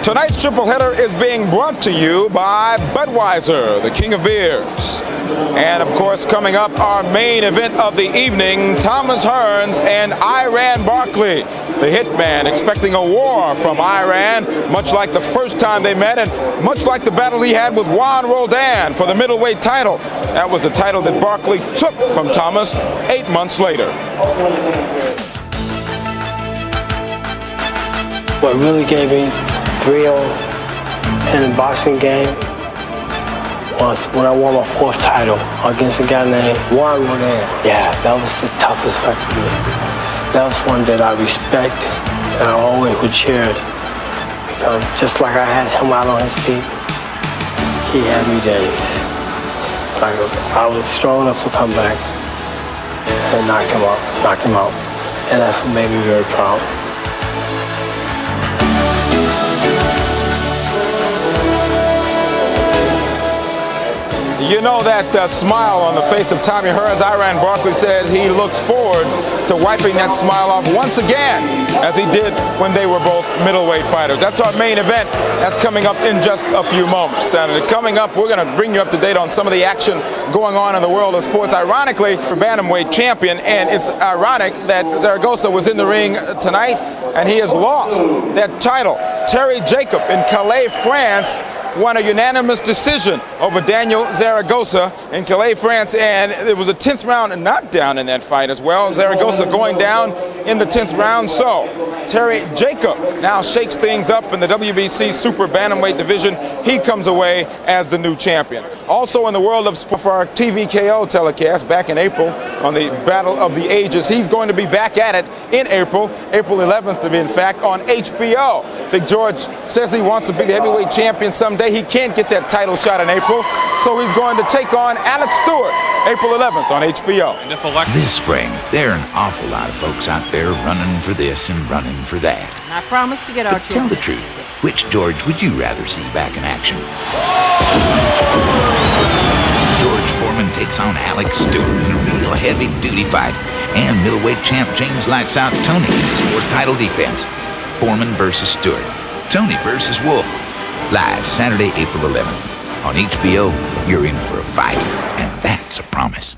Tonight's triple header is being brought to you by Budweiser, the king of beers. And of course, coming up, our main event of the evening, Thomas Hearns and Iran Barkley. The hitman expecting a war from Iran, much like the first time they met and much like the battle he had with Juan Roldan for the middleweight title. That was the title that Barkley took from Thomas 8 months later. What really gave me thrill in the boxing game was when I won my fourth title against a guy named Juan Roldan. Yeah, that was the toughest fight for me. That was one that I respect and I always would cherish because just like I had him out on his feet, he had me days. Like I was strong enough to come back and knock him out. And that made me very proud. You know that smile on the face of Tommy Hearns. Iran Barkley said he looks forward to wiping that smile off once again, as he did when they were both middleweight fighters. That's our main event. That's coming up in just a few moments. And coming up, we're going to bring you up to date on some of the action going on in the world of sports. Ironically, for bantamweight champion, and it's ironic that Zaragoza was in the ring tonight, and he has lost that title. Terry Jacob in Calais, France, won a unanimous decision over Daniel Zaragoza in Calais, France, and it was a 10th round knockdown in that fight as well. Zaragoza going down in the 10th round, so Terry Jacob now shakes things up in the WBC Super Bantamweight division. He comes away as the new champion. Also in the world of sport, for our TVKO telecast back in April on the Battle of the Ages, he's going to be back at it in April 11th to be in fact, on HBO. Big George says he wants to be the heavyweight champion someday. He can't get that title shot in April, so he's going to take on Alex Stewart April 11th on HBO. This spring, there are an awful lot of folks out there running for this and running for that. And I promise to get our Tell the truth, which George would you rather see back in action? George Foreman takes on Alex Stewart in a real heavy-duty fight, and middleweight champ James Lights Out Tony in his fourth title defense. Foreman versus Stewart. Tony versus Wolf. Live Saturday, April 11th. On HBO, you're in for a fight, and that's a promise.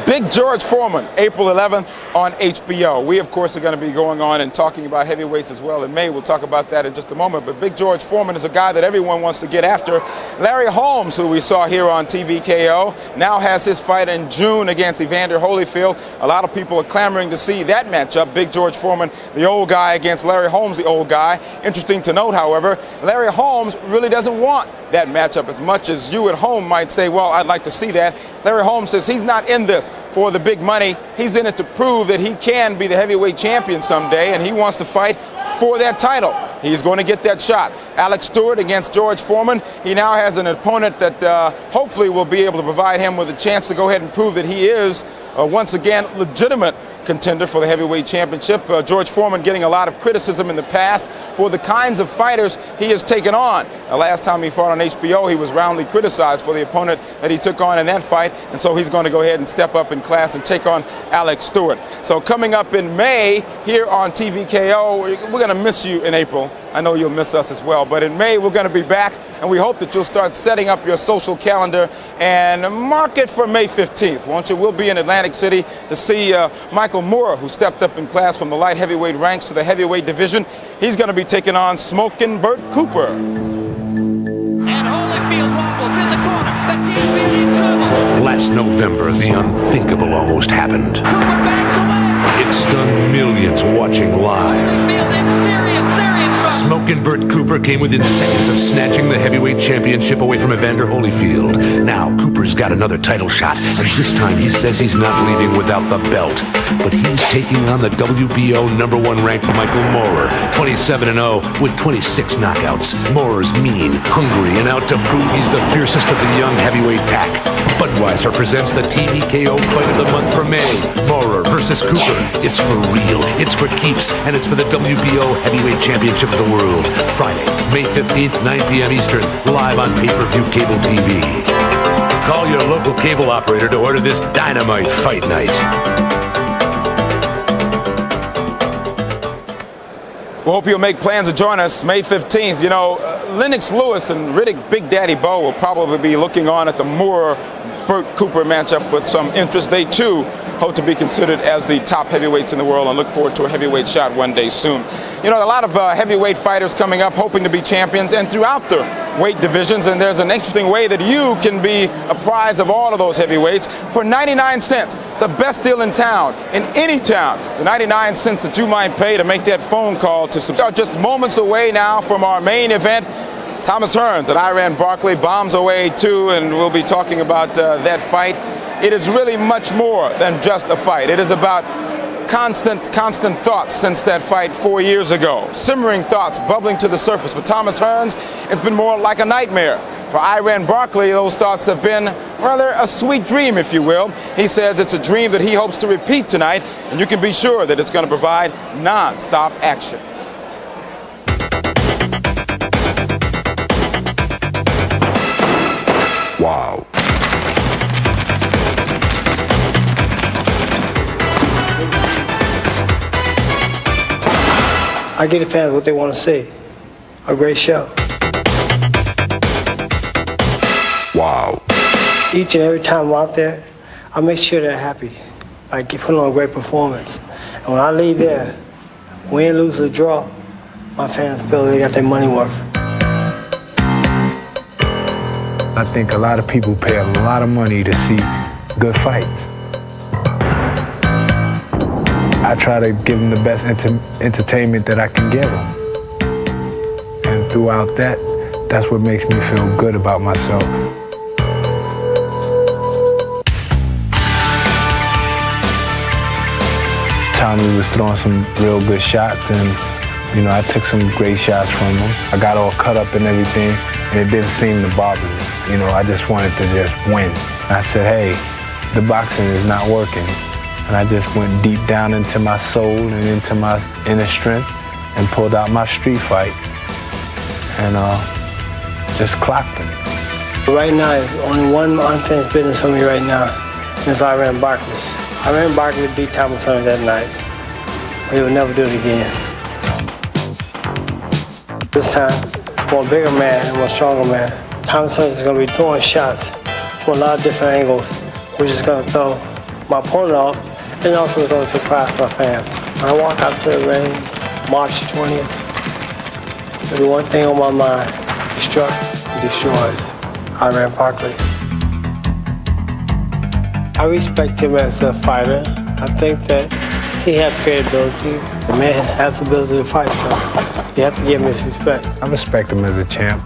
Big George Foreman, April 11th on HBO. We, of course, are going to be going on and talking about heavyweights as well in May. We'll talk about that in just a moment. But Big George Foreman is a guy that everyone wants to get after. Larry Holmes, who we saw here on TVKO, now has his fight in June against Evander Holyfield. A lot of people are clamoring to see that matchup. Big George Foreman, the old guy, against Larry Holmes, the old guy. Interesting to note, however, Larry Holmes really doesn't want that matchup as much as you at home might say, well, I'd like to see that. Larry Holmes says he's not in this for the big money. He's in it to prove that he can be the heavyweight champion someday, and he wants to fight for that title. He's going to get that shot. Alex Stewart against George Foreman. He now has an opponent that hopefully will be able to provide him with a chance to go ahead and prove that he is once again legitimate contender for the heavyweight championship. George Foreman getting a lot of criticism in the past for the kinds of fighters he has taken on. The last time he fought on HBO, he was roundly criticized for the opponent that he took on in that fight, and so he's going to go ahead and step up in class and take on Alex Stewart. So coming up in May here on TVKO, we're going to miss you in April. I know you'll miss us as well, but in May we're going to be back, and we hope that you'll start setting up your social calendar and mark it for May 15th, won't you? We'll be in Atlantic City to see Michael Moore, who stepped up in class from the light heavyweight ranks to the heavyweight division. He's going to be taking on Smokin' Bert Cooper. And Holyfield wobbles in the corner. The champion in trouble. Last November, the unthinkable almost happened. Cooper backs away. It stunned millions watching live. Holyfield in serious trouble. Smokin' Bert Cooper came within seconds of snatching the heavyweight championship away from Evander Holyfield. Now Cooper's got another title shot, and this time he says he's not leaving without the belt. But he's taking on the WBO #1 ranked Michael Moorer, 27-0 with 26 knockouts. Moorer's mean, hungry, and out to prove he's the fiercest of the young heavyweight pack. Budweiser presents the TVKO Fight of the Month for May. Moorer versus Cooper. It's for real, it's for keeps, and it's for the WBO Heavyweight Championship of the World. Friday, May 15th, 9 p.m. Eastern, live on pay-per-view cable TV. Call your local cable operator to order this dynamite fight night. We hope you'll make plans to join us May 15th. You know, Lennox Lewis and Riddick Big Daddy Bowe will probably be looking on at the Moore-Burt Cooper matchup with some interest. They, too, hope to be considered as the top heavyweights in the world and look forward to a heavyweight shot one day soon. You know, a lot of heavyweight fighters coming up hoping to be champions and throughout the weight divisions, and there's an interesting way that you can be a prize of all of those heavyweights for 99 cents, the best deal in town, in any town. The 99 cents that you might pay to make that phone call to subscribe. Just moments away now from our main event. Thomas Hearns and Barkley bombs away too, and we'll be talking about that fight. It is really much more than just a fight. It is about constant thoughts since that fight 4 years ago. Simmering thoughts bubbling to the surface. For Thomas Hearns, it's been more like a nightmare. For Barkley, those thoughts have been rather a sweet dream, if you will. He says it's a dream that he hopes to repeat tonight, and you can be sure that it's going to provide non-stop action. Wow. I give the fans what they want to see. A great show. Wow. Each and every time I'm out there, I make sure they're happy. I put on a great performance. And when I leave there, win, lose, or draw, my fans feel they got their money worth. I think a lot of people pay a lot of money to see good fights. I try to give them the best entertainment that I can give them. And throughout that, that's what makes me feel good about myself. Tommy was throwing some real good shots, and you know, I took some great shots from him. I got all cut up and everything, and it didn't seem to bother me. You know, I just wanted to just win. And I said, hey, the boxing is not working. And I just went deep down into my soul and into my inner strength and pulled out my street fight and just clocked him. Right now, there's only one unfinished business for me right now, and it's Barkley. Barkley beat Thomas Hearns that night, but he would never do it again. This time, more bigger man, more stronger man. Thomas Hearns is going to be throwing shots from a lot of different angles, which is going to throw my opponent off, and also going to surprise my fans. When I walk out to the ring, March 20th, there's one thing on my mind: destruct and destroy Barkley. I respect him as a fighter. I think that he has great ability. The man has the ability to fight, so you have to give him his respect. I respect him as a champ.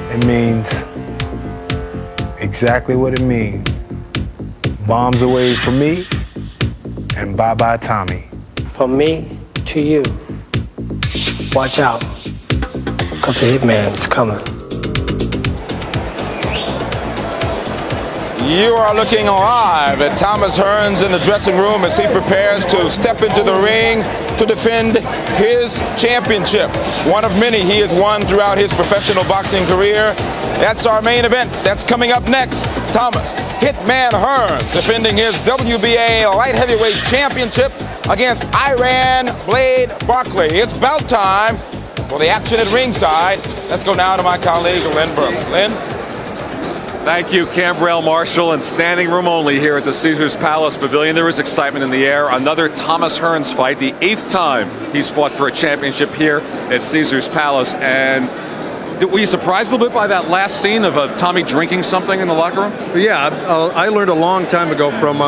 It means exactly what it means. Bombs away from me, and bye-bye Tommy. From me to you, watch out, because the hitman is coming. You are looking live at Thomas Hearns in the dressing room as he prepares to step into the ring to defend his championship. One of many he has won throughout his professional boxing career. That's our main event. That's coming up next. Thomas Hitman Hearns defending his WBA light heavyweight championship against Iran Blade Barkley. It's bout time for the action at ringside. Let's go now to my colleague, Lynn Burke. Lynn? Thank you, Cambrell Marshall, and standing room only here at the Caesars Palace Pavilion. There is excitement in the air. Another Thomas Hearns fight, the 8th time he's fought for a championship here at Caesars Palace. And were you surprised a little bit by that last scene of Tommy drinking something in the locker room? Yeah, I learned a long time ago from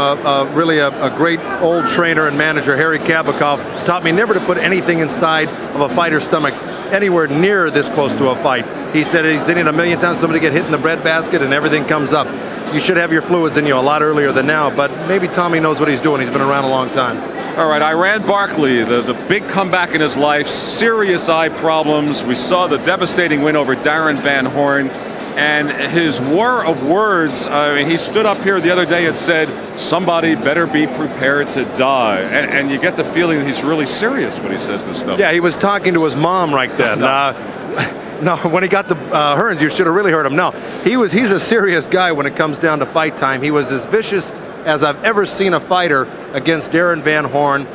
really a great old trainer and manager, Harry Kabakov, taught me never to put anything inside of a fighter's stomach anywhere near this close to a fight. He said he's seen it a million times, somebody get hit in the breadbasket and everything comes up. You should have your fluids in you a lot earlier than now, but maybe Tommy knows what he's doing. He's been around a long time. All right, Iran Barkley, the big comeback in his life, serious eye problems. We saw the devastating win over Darren Van Horn. And his war of words, I mean, he stood up here the other day and said, somebody better be prepared to die. And you get the feeling that he's really serious when he says this stuff. Yeah, he was talking to his mom right then. No, when he got to Hearns, you should have really heard him. No, he's a serious guy when it comes down to fight time. He was as vicious as I've ever seen a fighter against Darren Van Horn.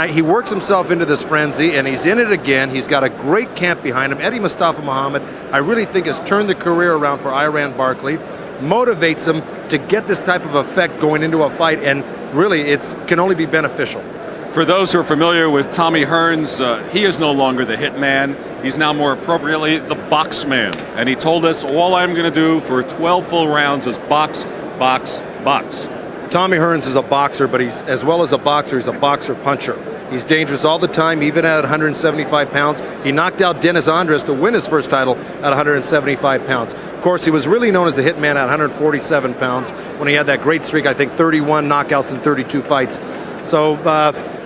He works himself into this frenzy, and he's in it again. He's got a great camp behind him. Eddie Mustafa Muhammad, I really think, has turned the career around for Iran Barkley, motivates him to get this type of effect going into a fight, and really it can only be beneficial. For those who are familiar with Tommy Hearns, he is no longer the hitman. He's now more appropriately the box man. And he told us, all I'm going to do for 12 full rounds is box, box, box. Tommy Hearns is a boxer, but he's, as well as a boxer, he's a boxer puncher. He's dangerous all the time, even at 175 pounds. He knocked out Dennis Andres to win his first title at 175 pounds. Of course, he was really known as the Hitman at 147 pounds when he had that great streak, I think 31 knockouts in 32 fights. So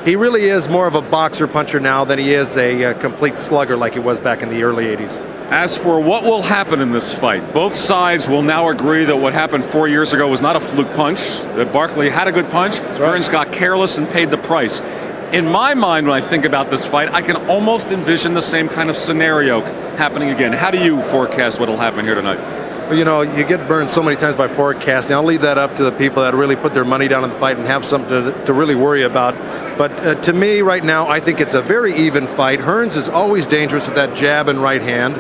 he really is more of a boxer puncher now than he is a complete slugger like he was back in the early 80s. As for what will happen in this fight, both sides will now agree that what happened 4 years ago was not a fluke punch, that Barkley had a good punch, Hearns got careless and paid the price. In my mind, when I think about this fight, I can almost envision the same kind of scenario happening again. How do you forecast what will happen here tonight? Well, you know, you get burned so many times by forecasting. I'll leave that up to the people that really put their money down on the fight and have something to really worry about. But to me, right now, I think it's a very even fight. Hearns is always dangerous with that jab and right hand.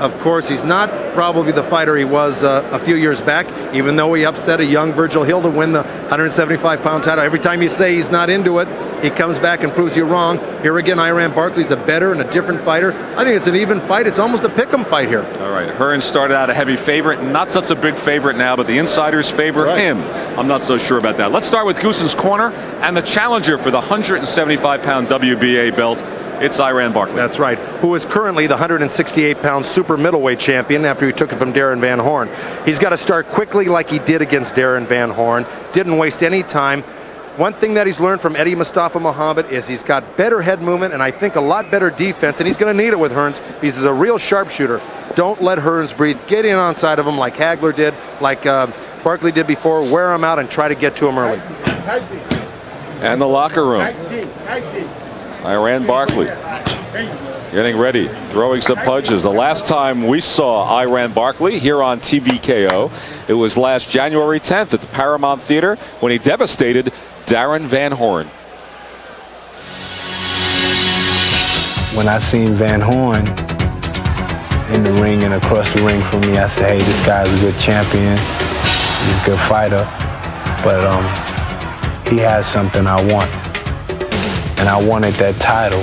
Of course, he's not probably the fighter he was a few years back, even though he upset a young Virgil Hill to win the 175-pound title. Every time you say he's not into it, he comes back and proves you wrong. Here again, Iran Barkley's a better and a different fighter. I think it's an even fight. It's almost a pick'em fight here. All right, Hearns started out a heavy favorite, not such a big favorite now, but the insiders favor him. I'm not so sure about that. Let's start with Goosen's corner and the challenger for the 175-pound WBA belt. It's Iran Barkley. That's right, who is currently the 168-pound super middleweight champion after he took it from Darren Van Horn. He's got to start quickly like he did against Darren Van Horn. Didn't waste any time. One thing that he's learned from Eddie Mustafa Muhammad is he's got better head movement and I think a lot better defense, and he's going to need it with Hearns because he's a real sharpshooter. Don't let Hearns breathe. Get in on side of him like Hagler did, like Barkley did before. Wear him out and try to get to him early. And the locker room. Iran Barkley getting ready, throwing some punches. The last time we saw Iran Barkley here on TVKO, it was last January 10th at the Paramount Theater when he devastated Darren Van Horn. When I seen Van Horn in the ring and across the ring from me, I said, hey, this guy's a good champion. He's a good fighter, but he has something I want. And I wanted that title,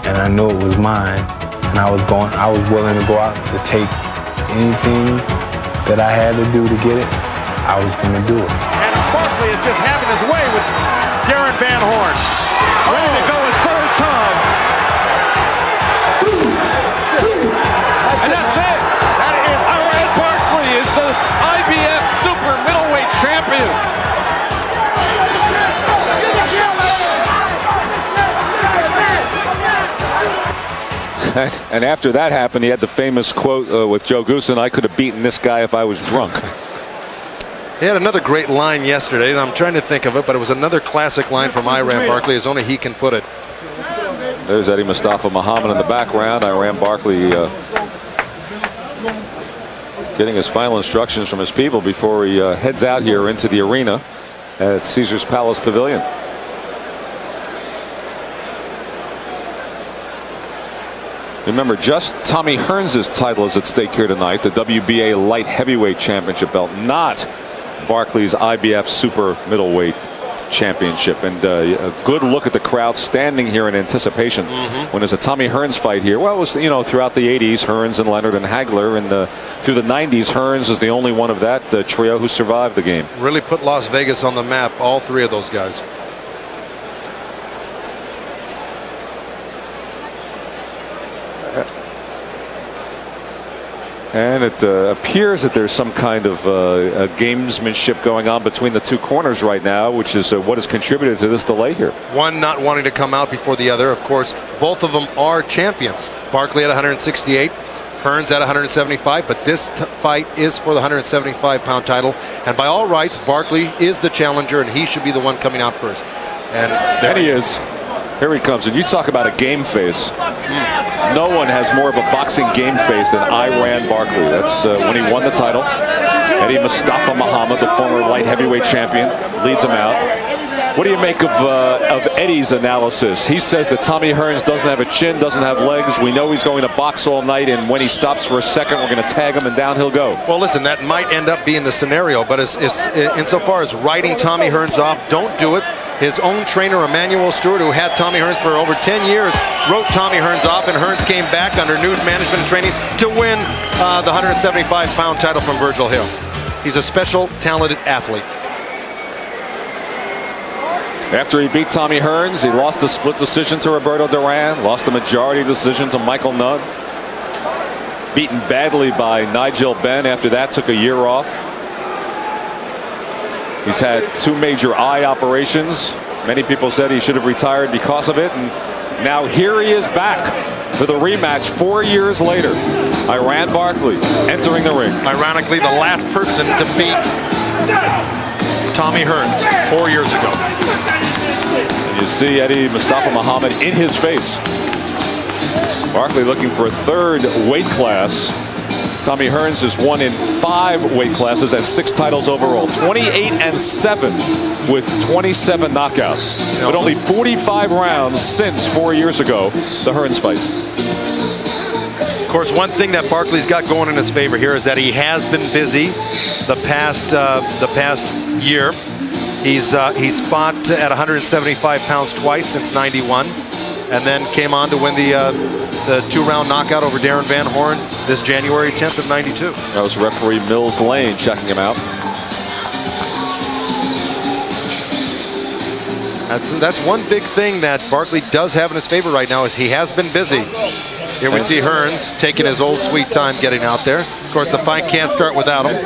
and I knew it was mine, and I was willing to go out to take anything that I had to do to get it. I was going to do it. And Barkley is just having his way with Darren Van Horn. Ready to go his third time. And that's it. That is Iran Barkley is the IBF super middleweight champion. And after that happened, he had the famous quote with Joe Goosen, "I could have beaten this guy if I was drunk." He had another great line yesterday, and I'm trying to think of it, but it was another classic line from Iran Barkley, as only he can put it. There's Eddie Mustafa Muhammad in the background. Iran Barkley getting his final instructions from his people before he heads out here into the arena at Caesars Palace Pavilion. Remember, just Tommy Hearns' title is at stake here tonight, the WBA Light Heavyweight Championship belt, not Barkley's IBF Super Middleweight Championship. And a good look at the crowd standing here in anticipation when there's a Tommy Hearns fight here. Well, it was, you know, throughout the 80s, Hearns and Leonard and Hagler, and through the 90s, Hearns is the only one of that trio who survived the game. Really put Las Vegas on the map, all three of those guys. And it appears that there's some kind of gamesmanship going on between the two corners right now, which is what has contributed to this delay here. One not wanting to come out before the other. Of course, both of them are champions. Barkley at 168, Hearns at 175, but this fight is for the 175-pound title. And by all rights, Barkley is the challenger, and he should be the one coming out first. And there he is. Here he comes. And you talk about a game face. No one has more of a boxing game face than Iran Barkley. That's when he won the title. Eddie Mustafa Muhammad, the former light heavyweight champion, leads him out. What do you make of Eddie's analysis? He says that Tommy Hearns doesn't have a chin, doesn't have legs. We know he's going to box all night, and when he stops for a second, we're going to tag him, and down he'll go. Well, listen, that might end up being the scenario, but insofar as writing Tommy Hearns off, don't do it. His own trainer, Emmanuel Stewart, who had Tommy Hearns for over 10 years, wrote Tommy Hearns off, and Hearns came back under new management and training to win the 175-pound title from Virgil Hill. He's a special, talented athlete. After he beat Tommy Hearns, he lost a split decision to Roberto Duran, lost a majority decision to Michael Nudd. Beaten badly by Nigel Benn. After that, took a year off. He's had 2 major eye operations. Many people said he should have retired because of it. And now here he is back for the rematch 4 years later. Iran Barkley entering the ring. Ironically, the last person to beat Tommy Hearns 4 years ago. And you see Eddie Mustafa Muhammad in his face. Barkley looking for a 3rd weight class. Tommy Hearns has won in 5 weight classes and 6 titles overall. 28-7 with 27 knockouts. But only 45 rounds since 4 years ago, the Hearns fight. Of course, one thing that Barkley's got going in his favor here is that he has been busy the past year. He's fought at 175 pounds twice since '91, and then came on to win the 2-round knockout over Darren Van Horn this January 10th of '92. That was referee Mills Lane checking him out. That's one big thing that Barkley does have in his favor right now, is he has been busy. Here we see Hearns taking his old sweet time getting out there. Of course, the fight can't start without him.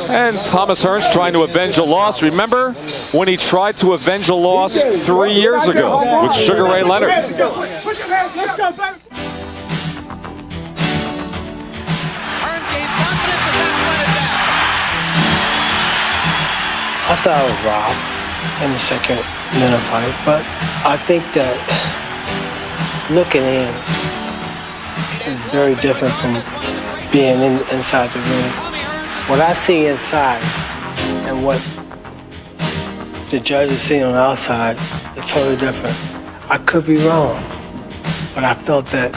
And Thomas Hearns trying to avenge a loss. Remember when he tried to avenge a loss 3 years ago with Sugar Ray Leonard? Let's go, Bert. Hearns gains confidence and that's let it down. I thought I was robbed in the second minute fight, but I think that looking in is very different from being inside the ring. What I see inside and what the judges see on the outside is totally different. I could be wrong, but I felt that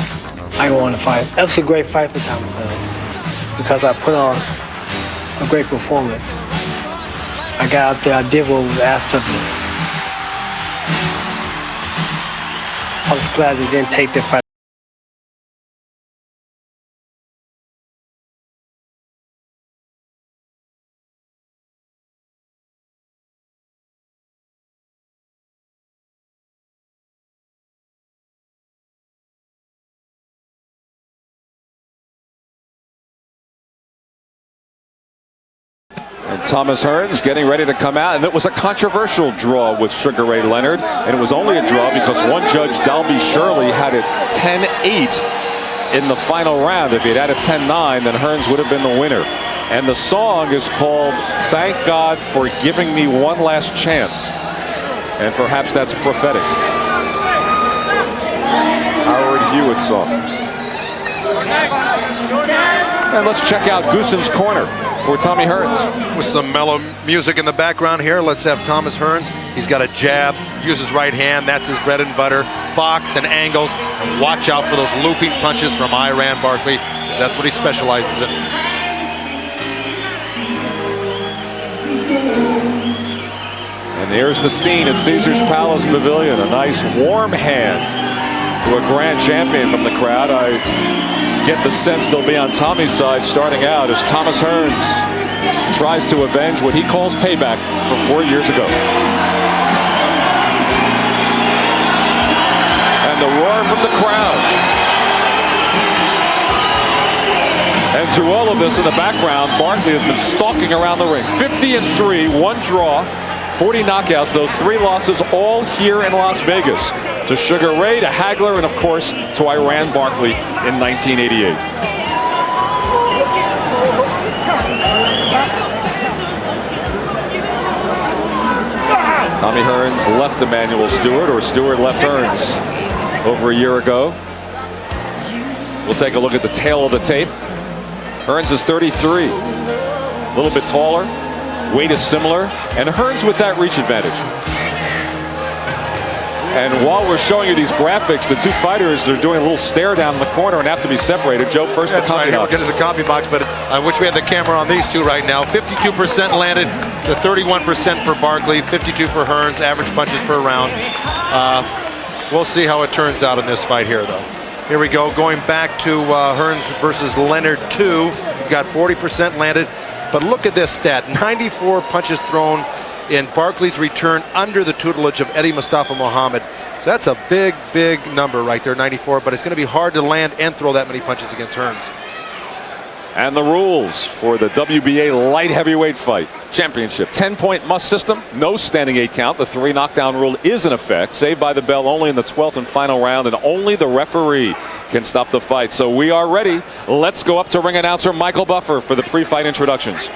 I want to fight. That was a great fight for Thomas Hearns because I put on a great performance. I got out there, I did what was asked of me. I was glad they didn't take the fight. And Thomas Hearns getting ready to come out, and it was a controversial draw with Sugar Ray Leonard, and it was only a draw because one judge, Dalby Shirley, had it 10-8 in the final round. If he'd had it 10-9, then Hearns would have been the winner. And the song is called "Thank God for Giving Me One Last Chance," and perhaps that's prophetic. Howard Hewitt song. And let's check out Goossen's corner for Tommy Hearns. With some mellow music in the background here, let's have Thomas Hearns. He's got a jab, uses right hand, that's his bread and butter. Box and angles, and watch out for those looping punches from Iran Barkley, because that's what he specializes in. And there's the scene at Caesars Palace Pavilion. A nice warm hand to a grand champion from the crowd. I get the sense they'll be on Tommy's side starting out as Thomas Hearns tries to avenge what he calls payback for 4 years ago. And the roar from the crowd. And through all of this in the background, Barkley has been stalking around the ring. 50-3, one draw, 40 knockouts. Those 3 losses all here in Las Vegas. To Sugar Ray, to Hagler, and of course to Iran Barkley in 1988. Tommy Hearns left Emanuel Stewart, or Stewart left Hearns over a year ago. We'll take a look at the tail of the tape. Hearns is 33, a little bit taller, weight is similar, and Hearns with that reach advantage. And while we're showing you these graphics, the two fighters are doing a little stare down in the corner and have to be separated. Joe, first the copy box. We'll get to the copy box, but I wish we had the camera on these two right now. 52% landed, the 31% for Barkley, 52 for Hearns, average punches per round. We'll see how it turns out in this fight here, though. Here we go, going back to Hearns versus Leonard 2. We've got 40% landed, but look at this stat, 94 punches thrown in Barkley's return under the tutelage of Eddie Mustafa Muhammad. So that's a big, big number right there, 94, but it's going to be hard to land and throw that many punches against Hearns. And the rules for the WBA light heavyweight fight championship. 10-point must system, no standing 8 count. The 3 knockdown rule is in effect. Saved by the bell only in the 12th and final round, and only the referee can stop the fight. So we are ready. Let's go up to ring announcer Michael Buffer for the pre-fight introductions.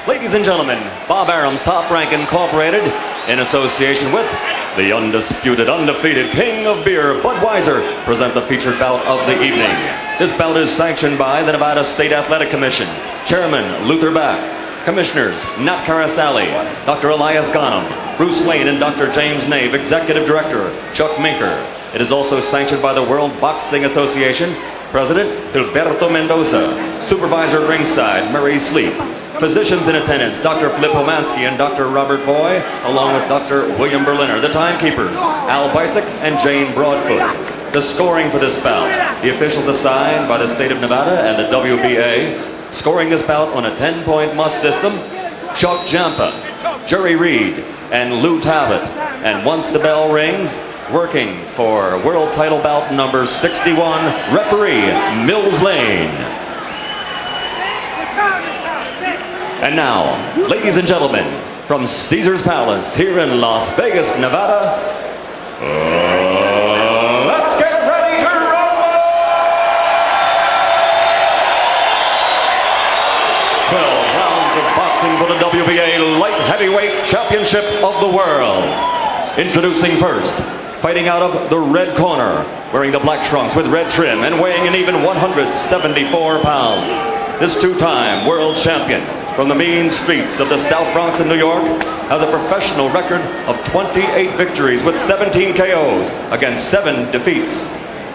Ladies and gentlemen, Bob Arum's Top Rank Incorporated, in association with the undisputed, undefeated King of Beer, Budweiser, present the featured bout of the evening. This bout is sanctioned by the Nevada State Athletic Commission, Chairman Luther Back, Commissioners Nat Carasali, Dr. Elias Ghanem, Bruce Lane, and Dr. James Nave, Executive Director Chuck Minker. It is also sanctioned by the World Boxing Association, President Gilberto Mendoza, Supervisor ringside Murray Sleep, physicians in attendance Dr. Flip Homansky and Dr. Robert Boy, along with Dr. William Berliner, the timekeepers Al Bysick and Jane Broadfoot. The scoring for this bout, the officials assigned by the state of Nevada and the WBA, scoring this bout on a 10-point must system, Chuck Jampa, Jerry Reed, and Lou Talbot. And once the bell rings, working for world title bout number 61, referee Mills Lane. And now, ladies and gentlemen, from Caesars Palace here in Las Vegas, Nevada, let's get ready to rumble! 12 rounds of boxing for the WBA Light Heavyweight Championship of the World. Introducing first, fighting out of the red corner, wearing the black trunks with red trim and weighing an even 174 pounds. This two-time world champion from the mean streets of the South Bronx in New York has a professional record of 28 victories with 17 KOs against 7 defeats.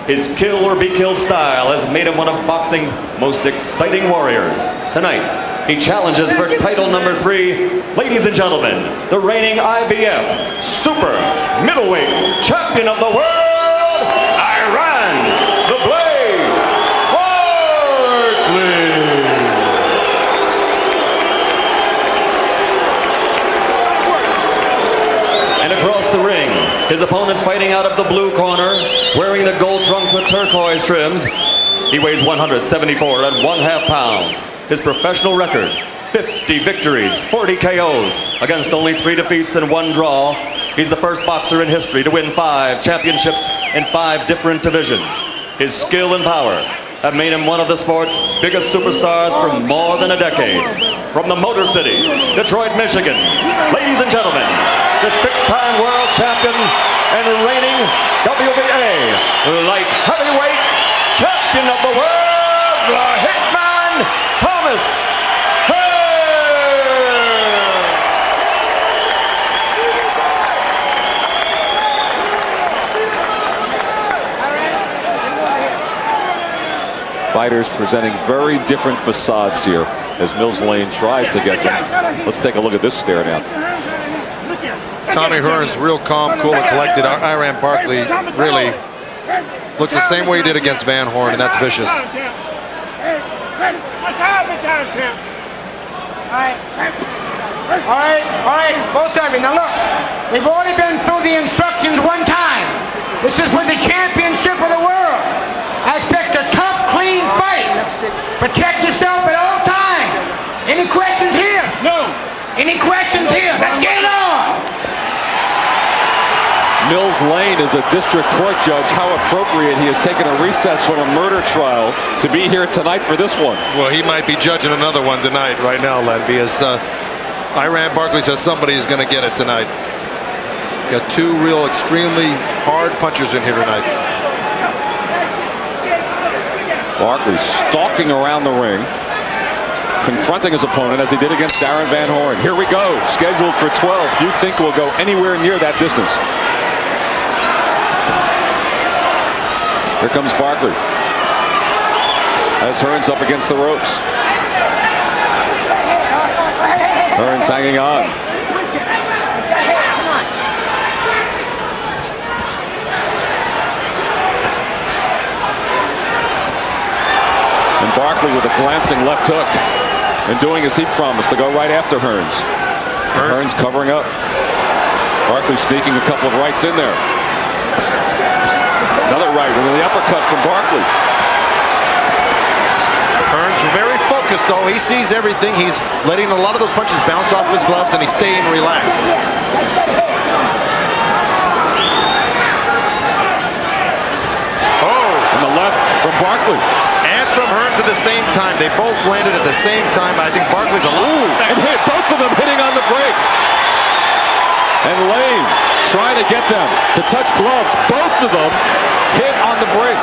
His kill or be killed style has made him one of boxing's most exciting warriors. Tonight, he challenges for title number 3. Ladies and gentlemen, the reigning IBF Super Middleweight Champion of the World, Iran the Blade Barkley. Across the ring, his opponent fighting out of the blue corner, wearing the gold trunks with turquoise trims. He weighs 174 and 1/2 pounds. His professional record, 50 victories, 40 KOs, against only 3 defeats and 1 draw. He's the first boxer in history to win 5 championships in 5 different divisions. His skill and power have made him one of the sport's biggest superstars for more than a decade. From the Motor City, Detroit, Michigan, ladies and gentlemen, the 6-time world champion and reigning WBA light heavyweight champion of the world, the Hitman, Thomas Hearns. Fighters presenting very different facades here as Mills Lane tries to get them. Let's take a look at this stare down. Tommy Hearns, real calm, cool, and collected. Iran Barkley really looks the same way he did against Van Horn, and that's vicious. All right, both of you. Now look, we've already been through the instructions one time. This is for the championship of the world. I expect a tough, clean fight. Protect yourself at all times. Any questions here? No. Any questions here? Let's get it on. Mills Lane is a district court judge. How appropriate he has taken a recess from a murder trial to be here tonight for this one. Well, he might be judging another one tonight right now, Len, because Iran Barkley says somebody is going to get it tonight. Got 2 real extremely hard punchers in here tonight. Barkley stalking around the ring, confronting his opponent as he did against Darren Van Horn. Here we go, scheduled for 12. You think we'll go anywhere near that distance? Here comes Barkley as Hearns up against the ropes. Hearns hanging on. And Barkley with a glancing left hook and doing as he promised to go right after Hearns. Hearns covering up. Barkley sneaking a couple of rights in there. Another right and then the uppercut from Barkley. Hearns very focused though. He sees everything. He's letting a lot of those punches bounce off his gloves and he's staying relaxed. Oh, and the left from Barkley. And from Hearns at the same time. They both landed at the same time. I think Barkley's a little... And hit both of them hitting on the break. And Lane trying to get them to touch gloves. Both of them hit on the break.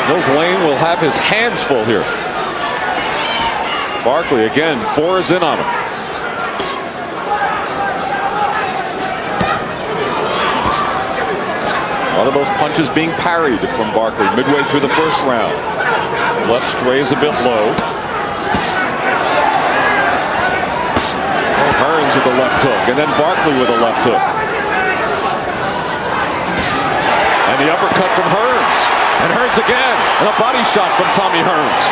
Mills Lane will have his hands full here. Barkley again bores in on him. A lot of those punches being parried from Barkley midway through the first round. Left strays a bit low. Hearns with the left hook, and then Barkley with a left hook. And the uppercut from Hearns. And Hearns again, and a body shot from Tommy Hearns.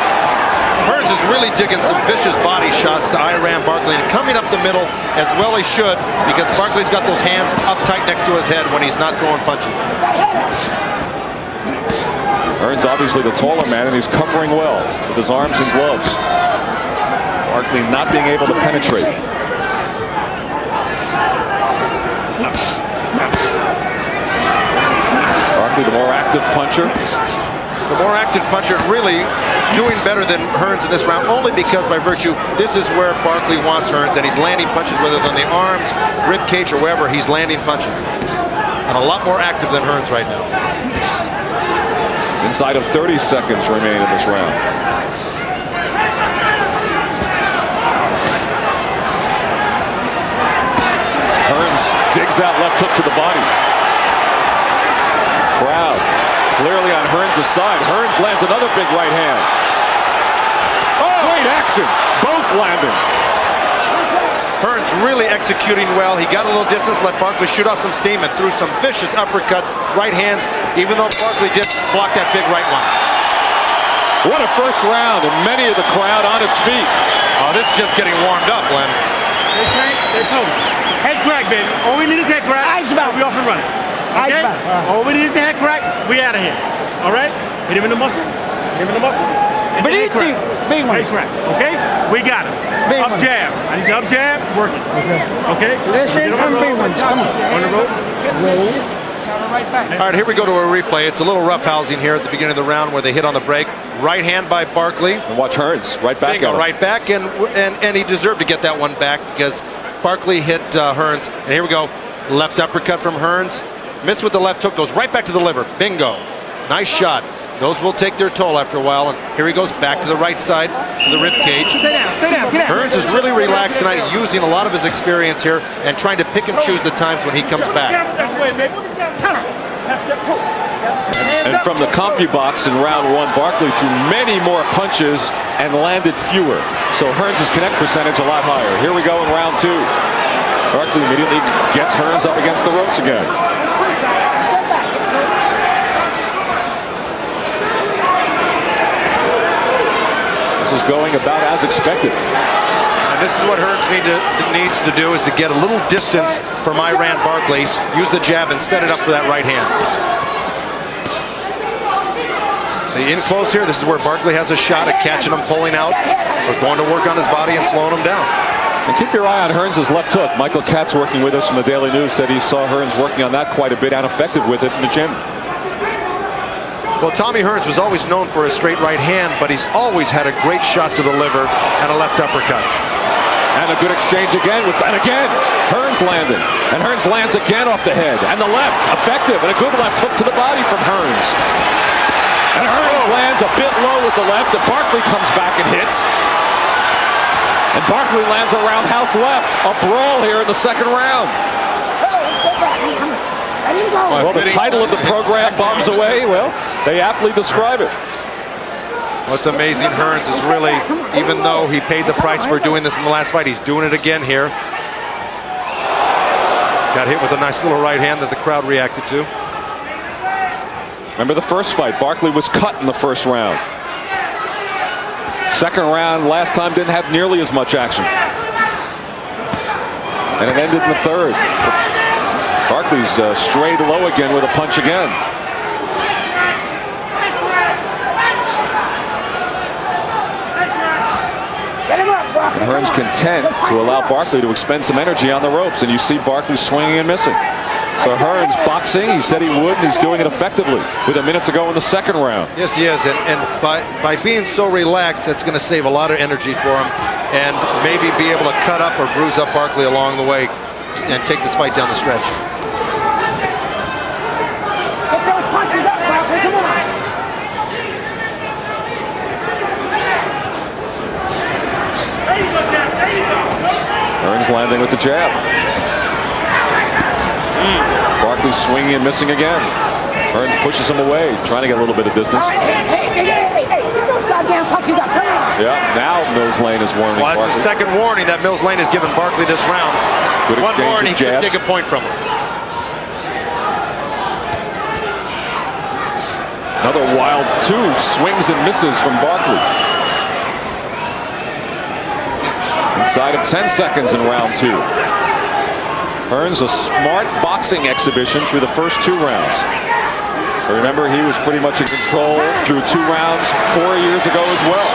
Hearns is really digging some vicious body shots to Iran Barkley and coming up the middle as well he should, because Barkley's got those hands up tight next to his head when he's not throwing punches. Hearns obviously the taller man and he's covering well with his arms and gloves. Barkley not being able to penetrate. Barkley the more active puncher. The more active puncher, really doing better than Hearns in this round, only because by virtue, this is where Barkley wants Hearns, and he's landing punches, whether it's on the arms, rib cage, or wherever, he's landing punches. And a lot more active than Hearns right now. Inside of 30 seconds remain in this round. Hearns digs that left hook to the body. Crowd clearly on Hearns' side. Hearns lands another big right hand. Oh, great action. Both landing. Hearns really executing well. He got a little distance, let Barkley shoot off some steam, and threw some vicious uppercuts, right hands, even though Barkley did block that big right one. What a first round, and many of the crowd on its feet. Oh, this is just getting warmed up, Len. They're close. Head crack, baby. All we need is head crack. Eyes about. We off and running. Okay? Over these head crack, we out of here. All right? Hit him in the muscle. Hit him in the muscle. And But head crack. big one. Head crack. Okay? We got him. Big up one. jab. I need the up jab. Work it. Okay? Listen, Get him on the big rope. ones. Come on. On the rope. All right, here we go to a replay. It's a little roughhousing here at the beginning of the round where they hit on the break. Right hand by Barkley. And watch Hearns right back Bingo, at him. right back, and he deserved to get that one back because Barkley hit Hearns. And here we go. Left uppercut from Hearns. Missed with the left hook, goes right back to the liver. Bingo. Nice shot. Those will take their toll after a while. And here he goes back to the right side, to the rib cage. Stay down. Stay down. Get out. Hearns is really relaxed tonight, using a lot of his experience here and trying to pick and choose the times when he comes back. And from the CompuBox in round one, Barkley threw many more punches and landed fewer. So Hearns' connect percentage a lot higher. Here we go in round two. Barkley immediately gets Hearns up against the ropes again. This is going about as expected. And this is what Hearns needs to do, is to get a little distance from Iran Barkley, use the jab and set it up for that right hand. See, in close here, this is where Barkley has a shot at catching him, pulling out, or going to work on his body and slowing him down. And keep your eye on Hearns' left hook. Michael Katz, working with us from the Daily News, said he saw Hearns working on that quite a bit and effective with it in the gym. Well, Tommy Hearns was always known for a straight right hand, but he's always had a great shot to the liver and a left uppercut. And a good exchange again, and again, Hearns landed. And Hearns lands again off the head. And the left, effective, and a good left hook to the body from Hearns. And Hearns lands a bit low with the left, and Barkley comes back and hits. And Barkley lands a roundhouse left. A brawl here in the second round. Well, the title of the program, Bombs Away, well, they aptly describe it. What's amazing, Hearns is really, even though he paid the price for doing this in the last fight, he's doing it again here. Got hit with a nice little right hand that the crowd reacted to. Remember the first fight, Barkley was cut in the first round. Second round, last time didn't have nearly as much action. And it ended in the third. Barkley's strayed low again with a punch again. And Hearns content to allow Barkley to expend some energy on the ropes, and you see Barkley swinging and missing. So Hearns boxing, he said he would, and he's doing it effectively with a minute to go in the second round. Yes, he is, and by being so relaxed, that's going to save a lot of energy for him, and maybe be able to cut up or bruise up Barkley along the way and take this fight down the stretch. Get those punches up, Barkley. Come on. Hearns landing with the jab. Barkley swinging and missing again. Hearns pushes him away, trying to get a little bit of distance. Hey, get those goddamn punches up. Come on. Yeah, now Mills Lane is warning Well, that's Barkley. the second warning that Mills Lane has given Barkley this round. Good One exchange more and of he could jabs. take a point from him. Another wild two swings and misses from Barkley. Inside of 10 seconds in round two. Hearns a smart boxing exhibition through the first two rounds. Remember, he was pretty much in control through two rounds 4 years ago as well.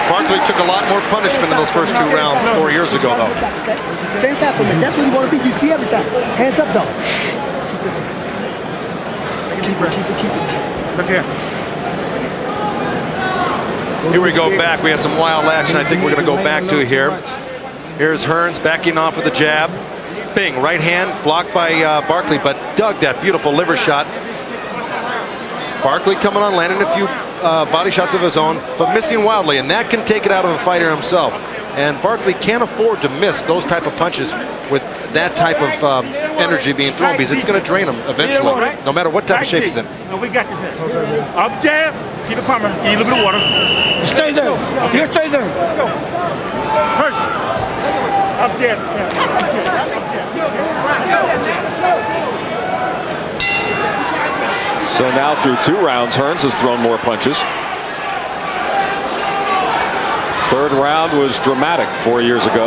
Barkley took a lot more punishment in those first two rounds 4 years ago, though. Stay inside for a minute. That's where you want to be. You see everything. Hands up, though. Keep this one. Keep it. Look here. Here we go back. We have some wild action I think we're going to go back to here. Here's Hearns backing off with the jab. Bing, right hand blocked by Barkley, but dug that beautiful liver shot. Barkley coming on, landing a few body shots of his own, but missing wildly, and that can take it out of a fighter himself. And Barkley can't afford to miss those type of punches with that type of energy being thrown, because it's going to drain him eventually, no matter what type of shape he's in. No, we got this here. Up jab. Keep it pumping. Give you a little bit of water. Stay there. You stay there. Push. Up jab. So now through two rounds, Hearns has thrown more punches. Third round was dramatic 4 years ago.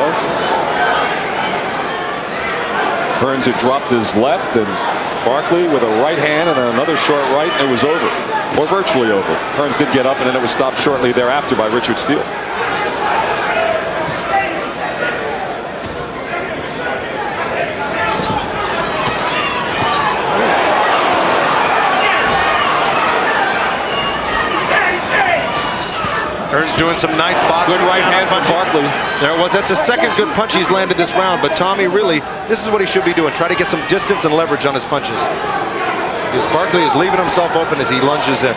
Hearns had dropped his left, and Barkley with a right hand and another short right, and it was over, or virtually over. Hearns did get up, and then it was stopped shortly thereafter by Richard Steele. Hearns doing some nice boxing. Good right hand from Barkley. There it was. That's the second good punch he's landed this round. But Tommy, really, this is what he should be doing. Try to get some distance and leverage on his punches. Because Barkley is leaving himself open as he lunges in.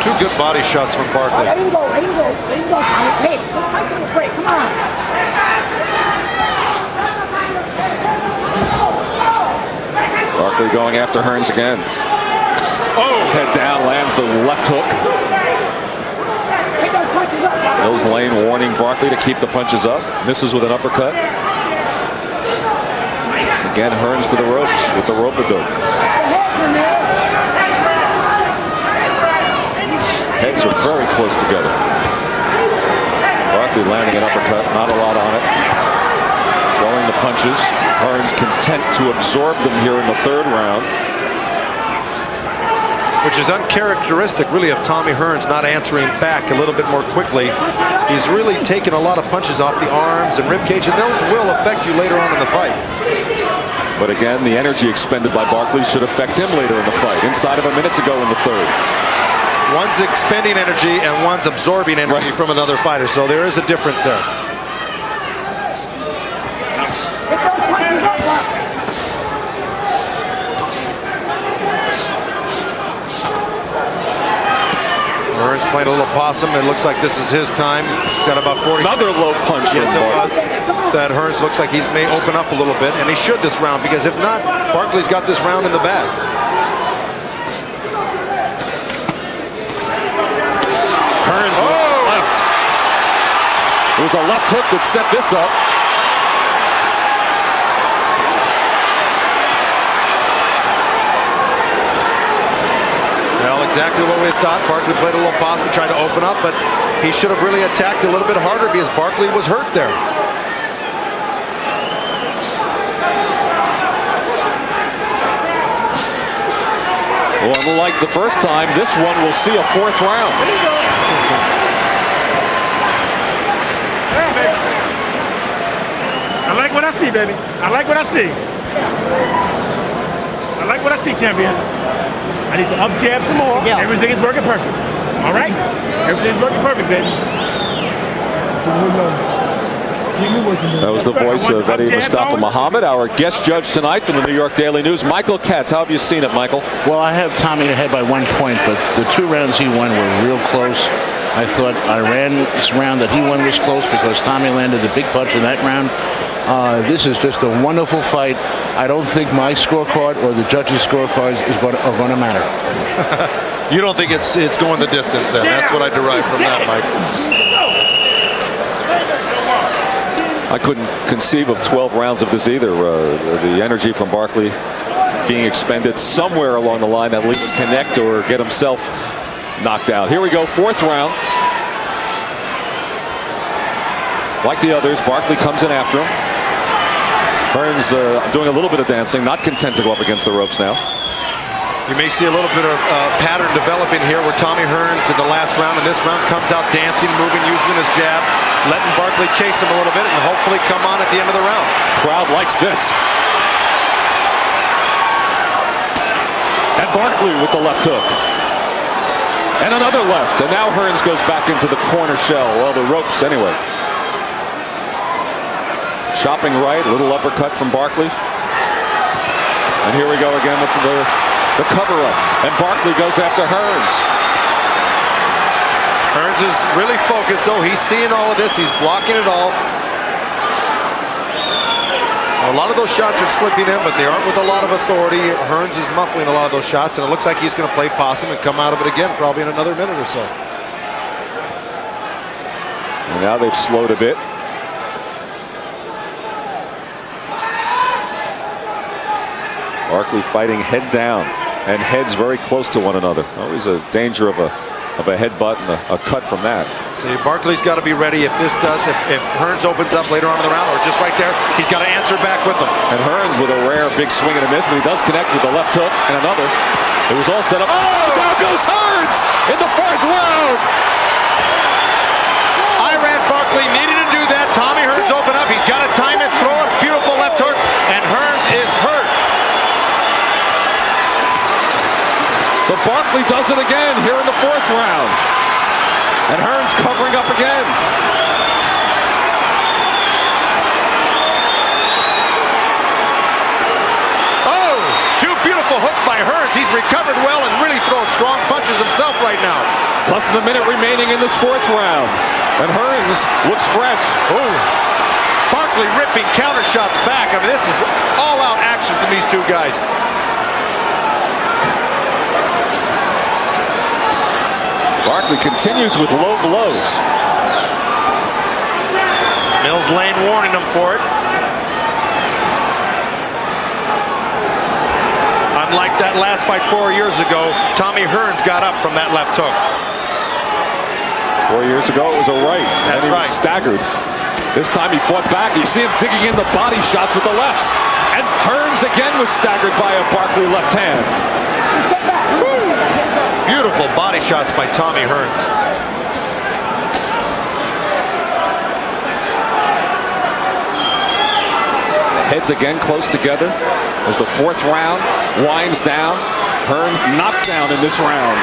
Two good body shots from Barkley. Let him go, let him go, let him go, Tommy. Hey, fight to the break, come on. Barkley going after Hearns again. Oh! His head down, lands the left hook. Take those punches up. Mills Lane warning Barkley to keep the punches up. Misses with an uppercut. Again, Hearns to the ropes with the rope-a-dope. Heads are very close together. Barkley landing an uppercut, not a lot on it. Throwing the punches. Hearns content to absorb them here in the third round. Which is uncharacteristic, really, of Tommy Hearns not answering back a little bit more quickly. He's really taken a lot of punches off the arms and ribcage, and those will affect you later on in the fight. But again, the energy expended by Barkley should affect him later in the fight. Inside of a minute to go in the third. One's expending energy and one's absorbing energy from another fighter, so there is a difference there. Hearns playing a little possum. It looks like this is his time. He's got about 40. Another low punch. Yes, it was. That Hearns looks like he's may open up a little bit, and he should this round, because if not, Barkley's got this round in the bag. Hearns left. It was a left hook that set this up. Well, exactly what we thought. Barkley played a little possum, tried to open up, but he should have really attacked a little bit harder because Barkley was hurt there. Well, unlike the first time, this one will see a fourth round. I like what I see, baby. I like what I see. I like what I see, champion. I need to up jab some more. Yeah. Everything is working perfect. All right? Everything's working perfect, baby. That was the voice of Eddie Mustafa Muhammad, our guest judge tonight from the New York Daily News. Michael Katz, how have you seen it, Michael? Well, I have Tommy ahead by 1 point, but the 2 rounds he won were real close. I thought Iran's round that he won was close because Tommy landed the big punch in that round. This is just a wonderful fight. I don't think my scorecard or the judges' scorecards are going to matter. You don't think it's going the distance then? That's what I derive from that, Mike. I couldn't conceive of 12 rounds of this either. The energy from Barkley being expended somewhere along the line that will either connect or get himself knocked out. Here we go, 4th round. Like the others, Barkley comes in after him. Hearns doing a little bit of dancing, not content to go up against the ropes now. You may see a little bit of pattern developing here where Tommy Hearns in the last round and this round comes out dancing, moving, using his jab, letting Barkley chase him a little bit and hopefully come on at the end of the round. Crowd likes this. And Barkley with the left hook. And another left. And now Hearns goes back into the corner shell. Well, the ropes anyway. Chopping right, a little uppercut from Barkley. And here we go again with the cover-up. And Barkley goes after Hearns. Hearns is really focused, though. He's seeing all of this. He's blocking it all. A lot of those shots are slipping in, but they aren't with a lot of authority. Hearns is muffling a lot of those shots, and it looks like he's going to play possum and come out of it again probably in another minute or so. And now they've slowed a bit. Barkley fighting head down, and heads very close to one another. Always a danger of a headbutt and a cut from that. See, Barkley's got to be ready if Hearns opens up later on in the round, or just right there, he's got to answer back with them. And Hearns with a rare big swing and a miss, but he does connect with the left hook and another. It was all set up. Oh, down goes Hearns in the 4th round. Barkley needed to do that. Tommy Hearns open up. He's got to time it, throw it. Beautiful left hook, and Hearns is hurt. So Barkley does it again here in the 4th round. And Hearns covering up again. Oh, 2 beautiful hooks by Hearns. He's recovered well and really throwing strong punches himself right now. Less than a minute remaining in this 4th round. And Hearns looks fresh. Oh, Barkley ripping counter shots back. I mean, this is all-out action from these 2 guys. Barkley continues with low blows. Mills Lane warning him for it. Unlike that last fight 4 years ago, Tommy Hearns got up from that left hook. 4 years ago, it was a right. That's and he right. was staggered. This time he fought back. You see him digging in the body shots with the lefts. And Hearns again was staggered by a Barkley left hand. Beautiful body shots by Tommy Hearns. Heads again close together as the 4th round winds down. Hearns knocked down in this round.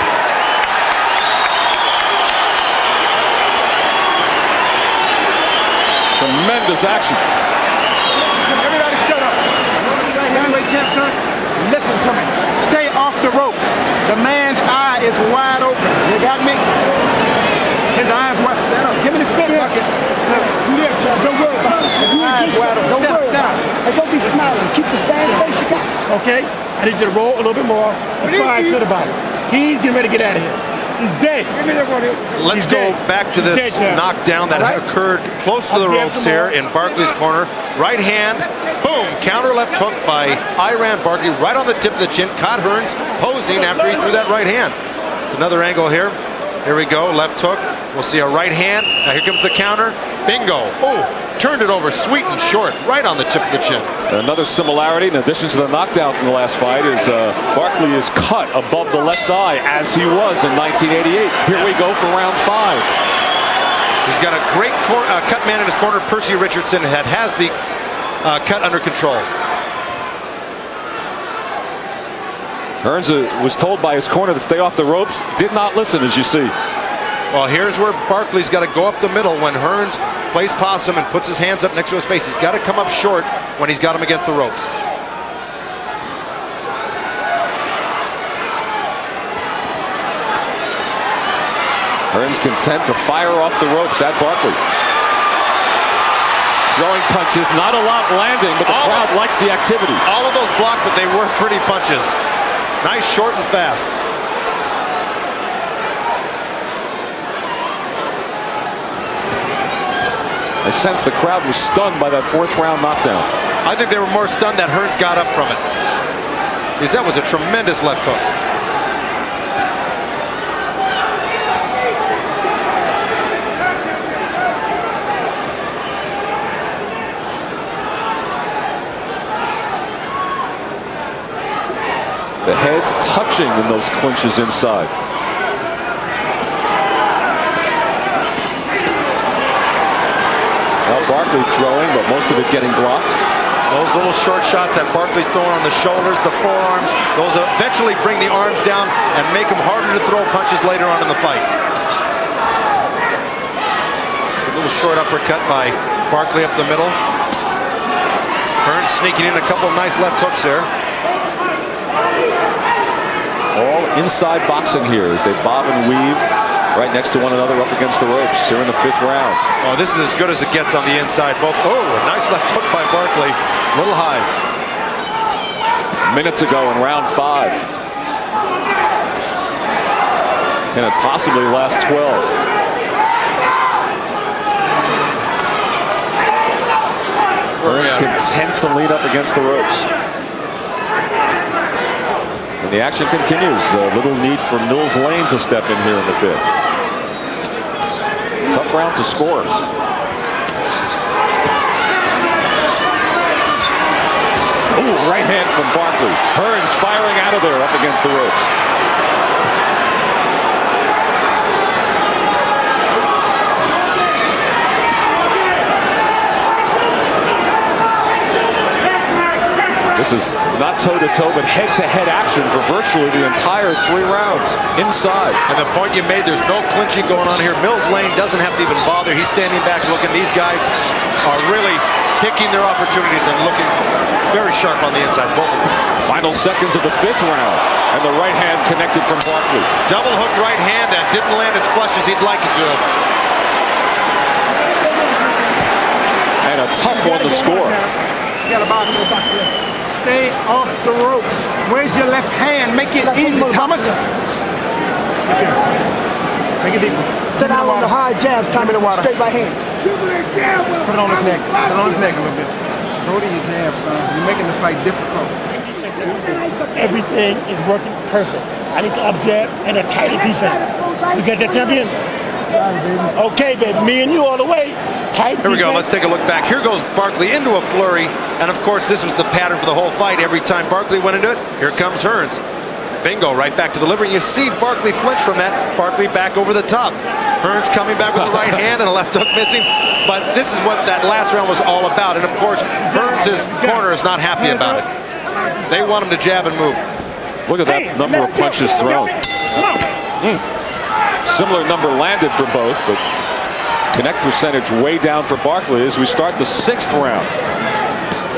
Tremendous action. Everybody shut up. Heavyweight champ, son. Listen to me. Stay off the ropes. The man's eye is wide open. You got me? His eyes wide. Stand up. Give me the spit bucket. Don't worry about it. If you Eyes wide open. don't worry Stand about up. it. And don't be smiling. Keep the same face you got. Okay? I need you to roll a little bit more and fire to the body. He's getting ready to get out of here. He's dead. Let's go back to this knockdown that occurred close to the ropes here in Barkley's corner. Right hand, boom, counter left hook by Iran Barkley right on the tip of the chin. Caught Hearns posing after he threw that right hand. It's another angle here. Here we go, left hook. We'll see a right hand. Now here comes the counter. Bingo. Oh, turned it over sweet and short, right on the tip of the chin. Another similarity, in addition to the knockdown from the last fight, is Barkley is cut above the left eye as he was in 1988. Here we go for round 5. He's got a great cut man in his corner, Percy Richardson, that has the cut under control. Hearns was told by his corner to stay off the ropes. Did not listen, as you see. Well, here's where Barkley's got to go up the middle when Hearns plays possum and puts his hands up next to his face. He's got to come up short when he's got him against the ropes. Hearns content to fire off the ropes at Barkley. Throwing punches, not a lot landing, but the crowd likes the activity. All of those blocked, but they were pretty punches. Nice, short, and fast. I sense the crowd was stunned by that 4th round knockdown. I think they were more stunned that Hearns got up from it, because that was a tremendous left hook. The heads touching in those clinches inside. Now Barkley throwing, but most of it getting blocked. Those little short shots that Barkley's throwing on the shoulders, the forearms, those eventually bring the arms down and make them harder to throw punches later on in the fight. A little short uppercut by Barkley up the middle. Hearns sneaking in a couple of nice left hooks there. All inside boxing here as they bob and weave right next to one another up against the ropes here in the 5th round. Oh, this is as good as it gets on the inside. Both. Oh, a nice left hook by Barkley. A little high. Minutes ago in round 5. Can it possibly last 12? Hearns content to lean up against the ropes. And the action continues. Little need for Mills Lane to step in here in the 5th. Tough round to score. Ooh, right hand from Barkley. Hearns firing out of there up against the ropes. This is not toe-to-toe, but head-to-head action for virtually the entire 3 rounds inside. And the point you made, there's no clinching going on here. Mills Lane doesn't have to even bother. He's standing back looking. These guys are really picking their opportunities and looking very sharp on the inside, both of them. Final seconds of the 5th round, and the right hand connected from Barkley. Double hook right hand that didn't land as flush as he'd like it to have. And a tough one to score. You got a box. Stay off the ropes. Where's your left hand? Make it easy, Thomas. Okay. Take it deep. Sit down on the hard jabs, Tommy. The water. Straight right hand. Put it on his neck. Put it on his neck a little bit. Go to your jab, son. You're making the fight difficult. Everything is working perfect. I need to up jab and a tighter defense. You got that, champion? Okay, baby. Me and you all the way. Here we go. Let's take a look back. Here goes Barkley into a flurry. And, of course, this was the pattern for the whole fight. Every time Barkley went into it, here comes Hearns. Bingo, right back to the liver. And you see Barkley flinch from that. Barkley back over the top. Hearns coming back with the right hand and a left hook missing. But this is what that last round was all about. And, of course, Hearns' corner is not happy about it. They want him to jab and move. Look at that number of punches thrown. Similar number landed for both, but connect percentage way down for Barkley as we start the 6th round.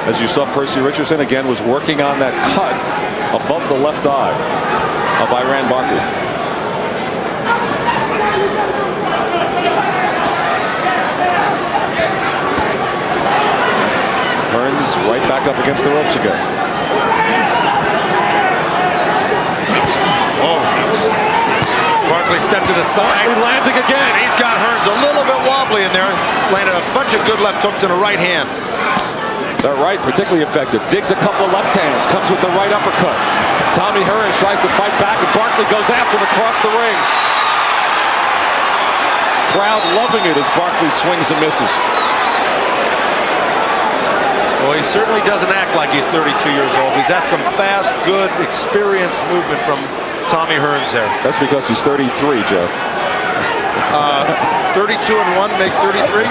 As you saw, Percy Richardson again was working on that cut above the left eye of Iran Barkley. Hearns right back up against the ropes again. Oh. Barkley stepped to the side. Landing again. And he's got Hearns a little bit wobbly in there. Landed a bunch of good left hooks and a right hand. That right, particularly effective. Digs a couple of left hands. Comes with the right uppercut. Tommy Hearns tries to fight back, and Barkley goes after him across the ring. Crowd loving it as Barkley swings and misses. Well, he certainly doesn't act like he's 32 years old. He's had some fast, good, experienced movement from Tommy Hearns there. That's because he's 33, Joe. 32 and 1 make 33.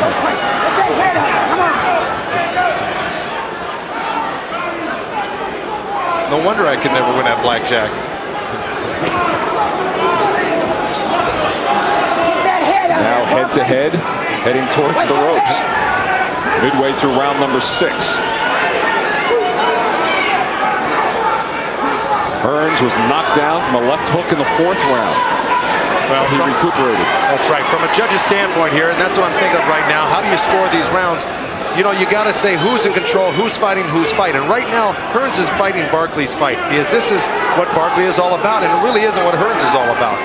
No wonder I could never win at blackjack. Now head to head, heading towards the ropes. Midway through round number 6. Hearns was knocked down from a left hook in the 4th round. Well, he recuperated. That's right. From a judge's standpoint here, and that's what I'm thinking of right now, how do you score these rounds? You know, you got to say who's in control, who's fighting. And right now, Hearns is fighting Barkley's fight because this is what Barkley is all about, and it really isn't what Hearns is all about.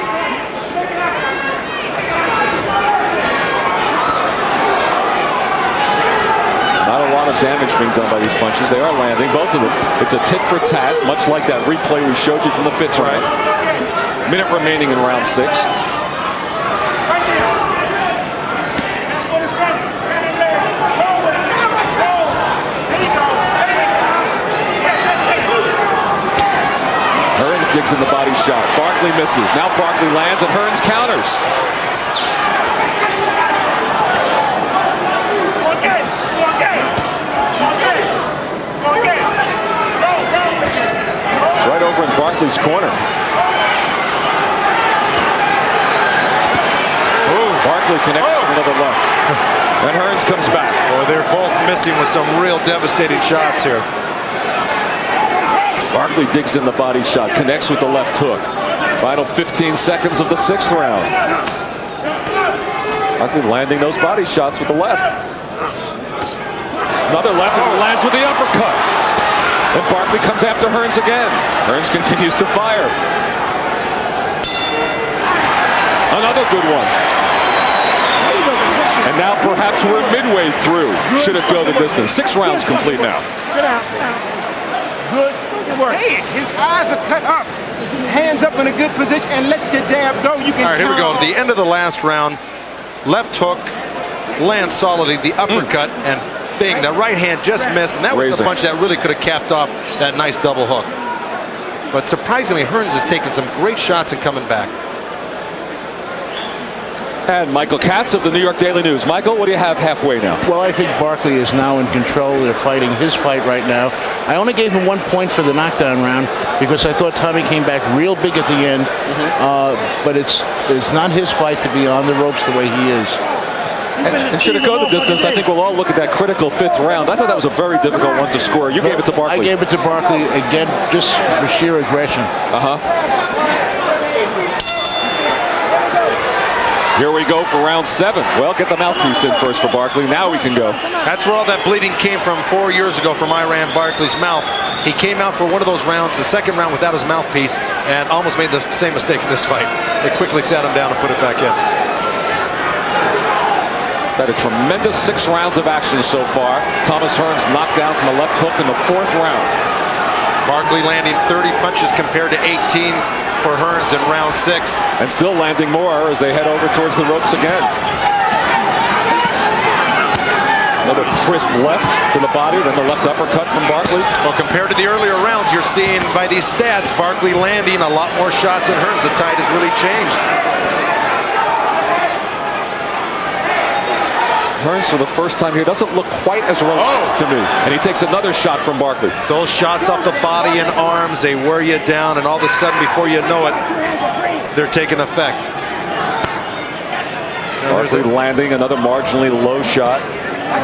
Not a lot of damage being done by these punches. They are landing, both of them. It's a tit for tat, much like that replay we showed you from the 5th round. Minute remaining in round 6. Hearns digs in the body shot. Barkley misses. Now Barkley lands and Hearns counters. Right over in Barkley's corner. Barkley connects with another left. And Hearns comes back. Boy, they're both missing with some real devastating shots here. Barkley digs in the body shot, connects with the left hook. Final 15 seconds of the 6th round. Barkley landing those body shots with the left. Another left and lands with the uppercut. And Barkley comes after Hearns again. Hearns continues to fire. Another good one. And now perhaps we're midway through. Should it go the distance? 6 rounds complete now. Good work. Hey, his eyes are cut up. Hands up in a good position and let your jab go. You can. All right, here we go. At the end of the last round, left hook lands solidly, the uppercut, and bing, the right hand just missed, and that was the punch that really could have capped off that nice double hook. But surprisingly, Hearns has taken some great shots and coming back. And Michael Katz of the New York Daily News. Michael, what do you have halfway now? Well, I think Barkley is now in control. They're fighting his fight right now. I only gave him 1 point for the knockdown round because I thought Tommy came back real big at the end. But it's not his fight to be on the ropes the way he is. And should it go the distance, I think we'll all look at that critical 5th round. I thought that was a very difficult one to score. You gave it to Barkley. I gave it to Barkley, again, just for sheer aggression. Here we go for round 7. Well, get the mouthpiece in first for Barkley. Now we can go. That's where all that bleeding came from 4 years ago from Iran Barkley's mouth. He came out for one of those rounds, the second round without his mouthpiece, and almost made the same mistake in this fight. They quickly sat him down and put it back in. Had a tremendous 6 rounds of action so far. Thomas Hearns knocked down from a left hook in the 4th round. Barkley landing 30 punches compared to 18 for Hearns in round 6. And still landing more as they head over towards the ropes again. Another crisp left to the body, then the left uppercut from Barkley. Well, compared to the earlier rounds, you're seeing by these stats, Barkley landing a lot more shots than Hearns. The tide has really changed. Hearns, for the first time here, doesn't look quite as relaxed to me. And he takes another shot from Barkley. Those shots off the body and arms, they wear you down, and all of a sudden, before you know it, they're taking effect. Barkley landing another marginally low shot.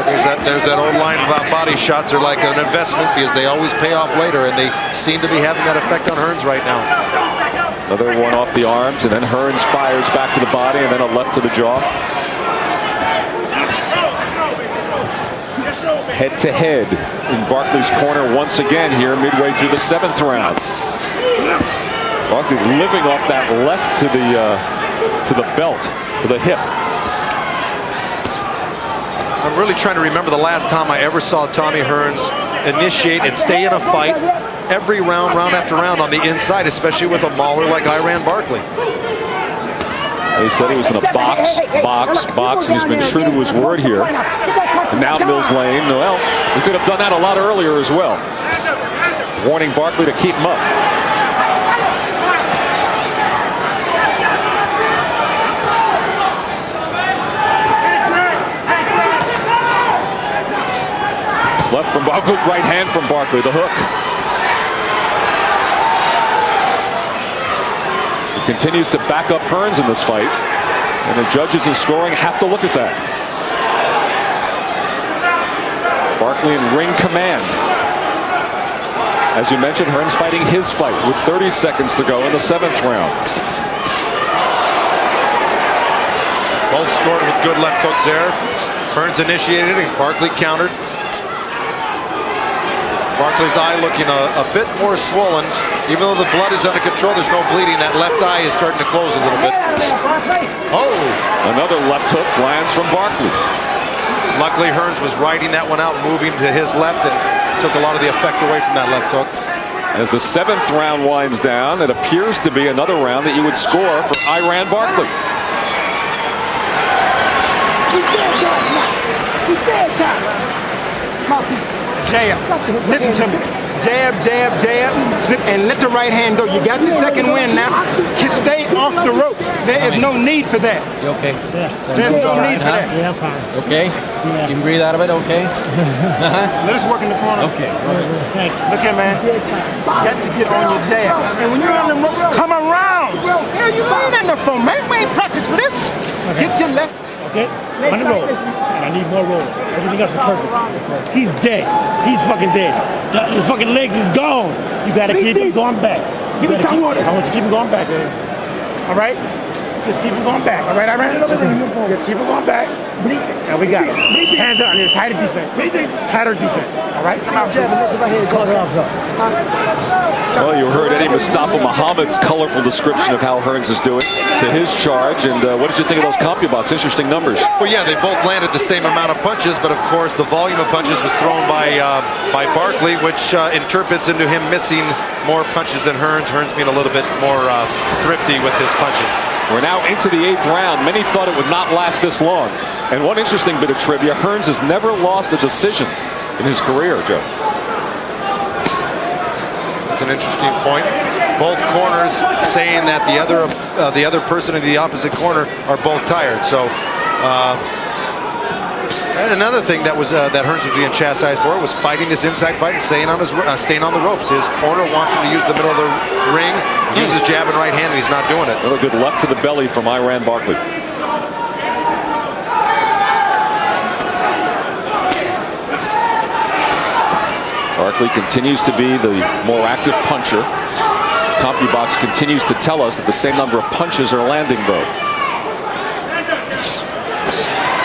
There's that old line about body shots are like an investment because they always pay off later, and they seem to be having that effect on Hearns right now. Another one off the arms, and then Hearns fires back to the body, and then a left to the jaw. Head-to-head in Barkley's corner once again here midway through the 7th round. Barkley living off that left to the belt, to the hip. I'm really trying to remember the last time I ever saw Tommy Hearns initiate and stay in a fight every round, round after round on the inside, especially with a mauler like Iran Barkley. He said he was going to box, and he's been true to his word here. And now Mills Lane, well, he could have done that a lot earlier as well. Warning Barkley to keep him up. Left from Barkley, good right hand from Barkley, the hook. He continues to back up Hearns in this fight, and the judges in scoring have to look at that. Barkley in ring command. As you mentioned, Hearns fighting his fight with 30 seconds to go in the 7th round. Both scored with good left hooks there. Hearns initiated and Barkley countered. Barkley's eye looking a bit more swollen. Even though the blood is under control, there's no bleeding. That left eye is starting to close a little bit. Oh! Another left hook lands from Barkley. Luckily, Hearns was riding that one out, moving to his left, and took a lot of the effect away from that left hook. As the 7th round winds down, it appears to be another round that you would score for Iran Barkley. Jab. Listen to me. Jab, jab, jab, slip, and let the right hand go. You got your second win now. Stay off the ropes. There is no need for that. You okay? Yeah. There's no need for that. Yeah, I'm fine. Okay? Yeah. You can breathe out of it, okay? Let us work in the corner. Okay. Look here, man. You got to get on your jab. And when you're on the ropes, come around. Hell, you ain't in the phone, man. We ain't practiced for this. Get your left. Okay? On the roll. And I need more roll. Everything else is perfect. He's dead. He's fucking dead. His fucking legs is gone. You gotta keep him going back. Give me some water. I want you to keep him going back. All right? Just keep him going back. All right, just keep him going back. And we got it. Hands up. I need a tighter defense. Tighter defense. All right? Well, you heard Eddie Mustafa Muhammad's colorful description of how Hearns is doing to his charge. And what did you think of those CompuBox? Interesting numbers. Well, yeah, they both landed the same amount of punches, but of course the volume of punches was thrown by Barkley, which interprets into him missing more punches than Hearns. Hearns being a little bit more thrifty with his punching. We're now into the 8th round. Many thought it would not last this long. And one interesting bit of trivia, Hearns has never lost a decision in his career, Joe. That's an interesting point. Both corners saying that the other person in the opposite corner are both tired. So, and another thing that was that Hearns was being chastised for was fighting this inside fight and staying on the ropes. His corner wants him to use the middle of the ring, use his jab and right hand, and he's not doing it. Another good left to the belly from Iran Barkley. Barkley continues to be the more active puncher. CompuBox continues to tell us that the same number of punches are landing, though.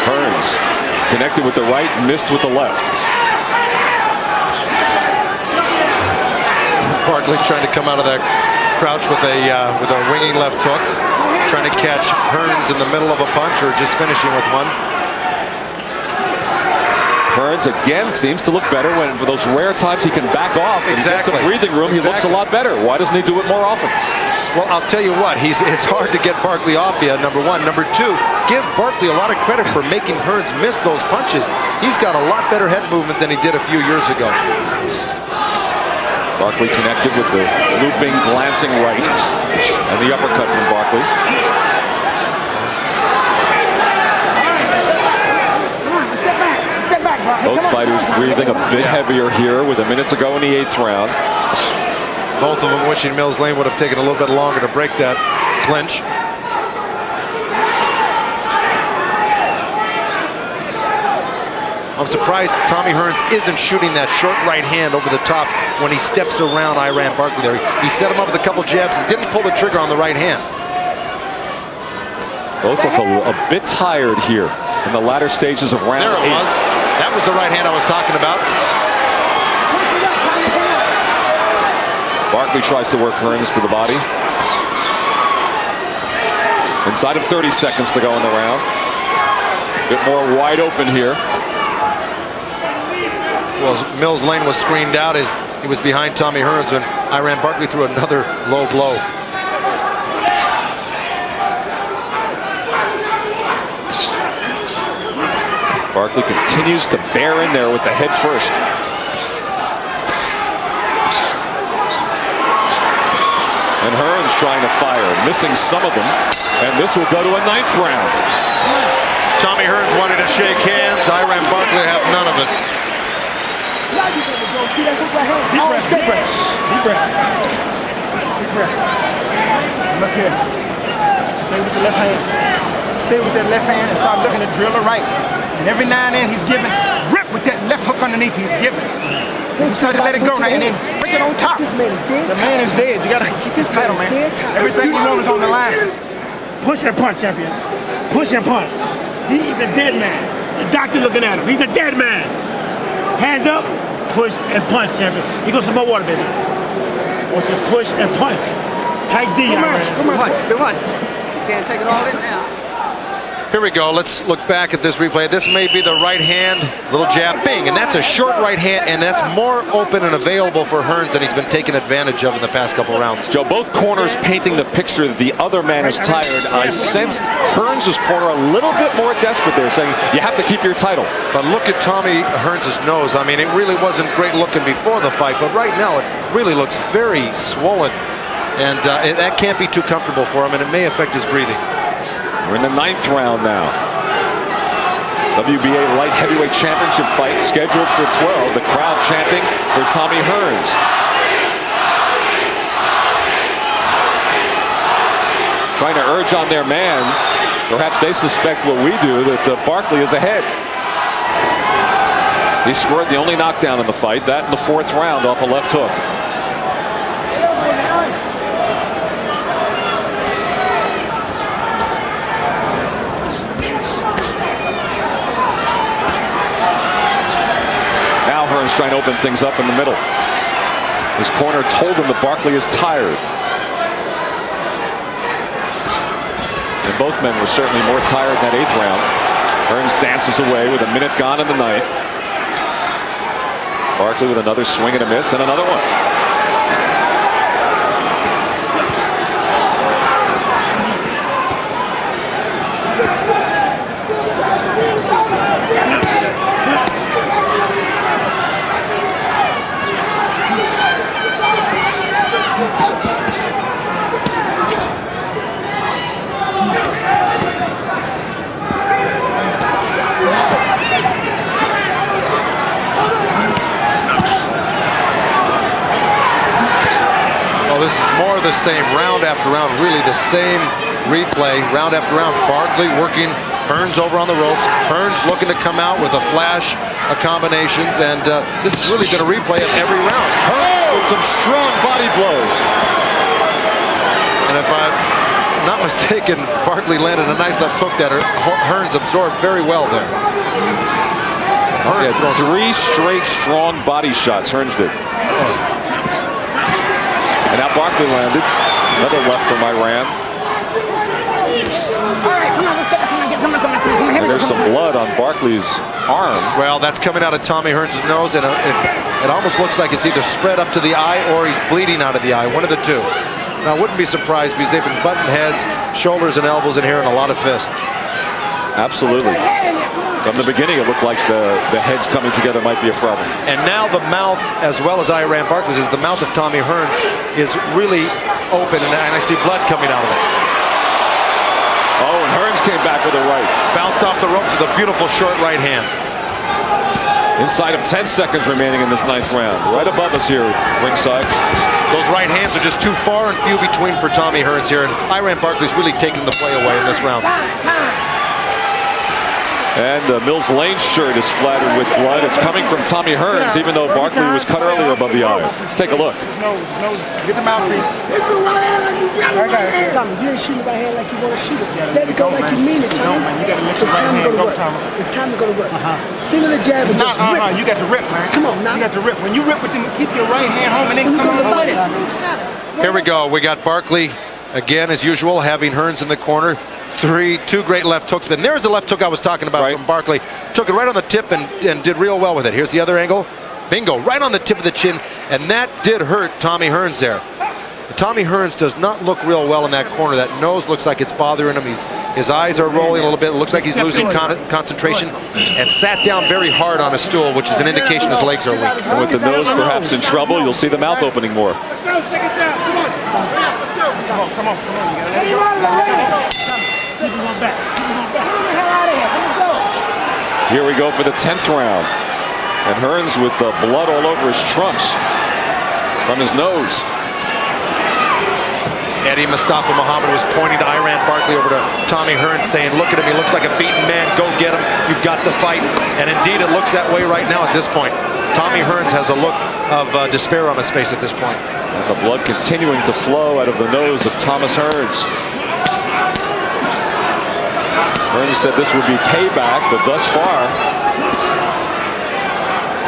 Hearns connected with the right, missed with the left. Barkley trying to come out of that crouch with a winging left hook, trying to catch Hearns in the middle of a punch or just finishing with one. Hearns again seems to look better when, for those rare times he can back off and get some breathing room. He looks a lot better. Why doesn't he do it more often? Well, I'll tell you what, it's hard to get Barkley off you, number one. Number two, give Barkley a lot of credit for making Hearns miss those punches. He's got a lot better head movement than he did a few years ago. Barkley connected with the looping, glancing right, and the uppercut from Barkley. Both fighters breathing a bit heavier here with a minute to go in the 8th round. Both of them wishing Mills Lane would have taken a little bit longer to break that clinch. I'm surprised Tommy Hearns isn't shooting that short right hand over the top when he steps around Iran Barkley there. He set him up with a couple jabs and didn't pull the trigger on the right hand. Both look a bit tired here in the latter stages of round 8. There it was. That was the right hand I was talking about. Barkley tries to work Hearns to the body. Inside of 30 seconds to go in the round. A bit more wide open here. Well, Mills Lane was screened out as he was behind Tommy Hearns when Iran Barkley threw another low blow. Barkley continues to bear in there with the head first. And Hearns trying to fire, missing some of them. And this will go to a 9th round. Tommy Hearns wanted to shake hands. Iran Barkley have none of it. Deep breath. Look here. Stay with the left hand. Stay with that left hand and start looking to drill the right. And every now and then he's giving, rip with that left hook underneath, he's giving. You try to let it go now and then bring it on top. This man is dead. The man is dead. You gotta keep his title, man. Everything you want is on the line. Push and punch, champion. Push and punch. He's a dead man. The doctor looking at him. He's a dead man. Hands up, push and punch, champion. He goes some more water, baby. Wants to push and punch. Tight D, Too much. You can't take it all in now. Here we go. Let's look back at this replay. This may be the right hand, little jab, bing, and that's a short right hand, and that's more open and available for Hearns than he's been taken advantage of in the past couple rounds. Joe, both corners painting the picture that the other man is tired. I sensed Hearns' corner a little bit more desperate there, saying you have to keep your title. But look at Tommy Hearns' nose. I mean, it really wasn't great looking before the fight, but right now it really looks very swollen, and that can't be too comfortable for him, and it may affect his breathing. We're in the 9th round now. WBA Light Heavyweight Championship fight scheduled for 12. The crowd chanting for Tommy Hearns. Trying to urge on their man. Perhaps they suspect what we do, that Barkley is ahead. He scored the only knockdown in the fight, that in the 4th round off a left hook. open things up in the middle. His corner told him that Barkley is tired. And both men were certainly more tired in that 8th round. Hearns dances away with a minute gone in the 9th. Barkley with another swing and a miss and another one. This is more of the same, round after round, really the same replay, round after round. Barkley working Hearns over on the ropes. Hearns looking to come out with a flash of combinations, and this has really been a replay of every round. Hearns with some strong body blows. And if I'm not mistaken, Barkley landed a nice left hook that Hearns absorbed very well there. He had 3 straight strong body shots, Hearns did. And now Barkley landed. Another left from Iran. And there's some blood on Barkley's arm. Well, that's coming out of Tommy Hearns' nose, and it almost looks like it's either spread up to the eye or he's bleeding out of the eye, one of the two. Now, I wouldn't be surprised because they've been butting heads, shoulders, and elbows in here, and a lot of fists. Absolutely. From the beginning, it looked like the heads coming together might be a problem. And now the mouth, as well as Iran Barkley's, is the mouth of Tommy Hearns is really open, and I see blood coming out of it. Oh, and Hearns came back with a right. Bounced off the ropes with a beautiful short right hand. Inside of 10 seconds remaining in this 9th round. Right above us here, ringside. Those right hands are just too far and few between for Tommy Hearns here, and Iran Barkley's really taking the play away in this round. And Mills Lane's shirt is splattered with blood. It's coming from Tommy Hearns, even though Barkley was cut earlier above the eye. Let's take a look. No, get the mouthpiece. Tommy, you ain't shooting the right hand like you want to shoot it. Let it go like you mean it, Tommy. You got to let your right hand go, Thomas. It's time to go to work. Single the jab and just rip. You got to rip, man. Come on, now. You got to rip. When you rip with them, keep your right hand home and then come on with it. Here we go. We got Barkley again, as usual, having Hearns in the corner. 2 great left hooks. And there's the left hook I was talking about from Barkley. Took it right on the tip and did real well with it. Here's the other angle. Bingo, right on the tip of the chin. And that did hurt Tommy Hearns there. Tommy Hearns does not look real well in that corner. That nose looks like it's bothering him. His eyes are rolling a little bit. It looks like he's losing concentration. And sat down very hard on a stool, which is an indication his legs are weak. And with the nose perhaps in trouble, you'll see the mouth opening more. Let's go, second down. Come on. You gotta let it go. Keep him going back. Keep him going back. Get the hell out of here. Let's go. Here we go for the 10th round. And Hearns with blood all over his trunks from his nose. Eddie Mustafa Muhammad was pointing to Iran Barkley over to Tommy Hearns, saying, look at him, he looks like a beaten man, go get him, you've got the fight. And indeed, it looks that way right now at this point. Tommy Hearns has a look of despair on his face at this point. And the blood continuing to flow out of the nose of Thomas Hearns. Hearns said this would be payback, but thus far,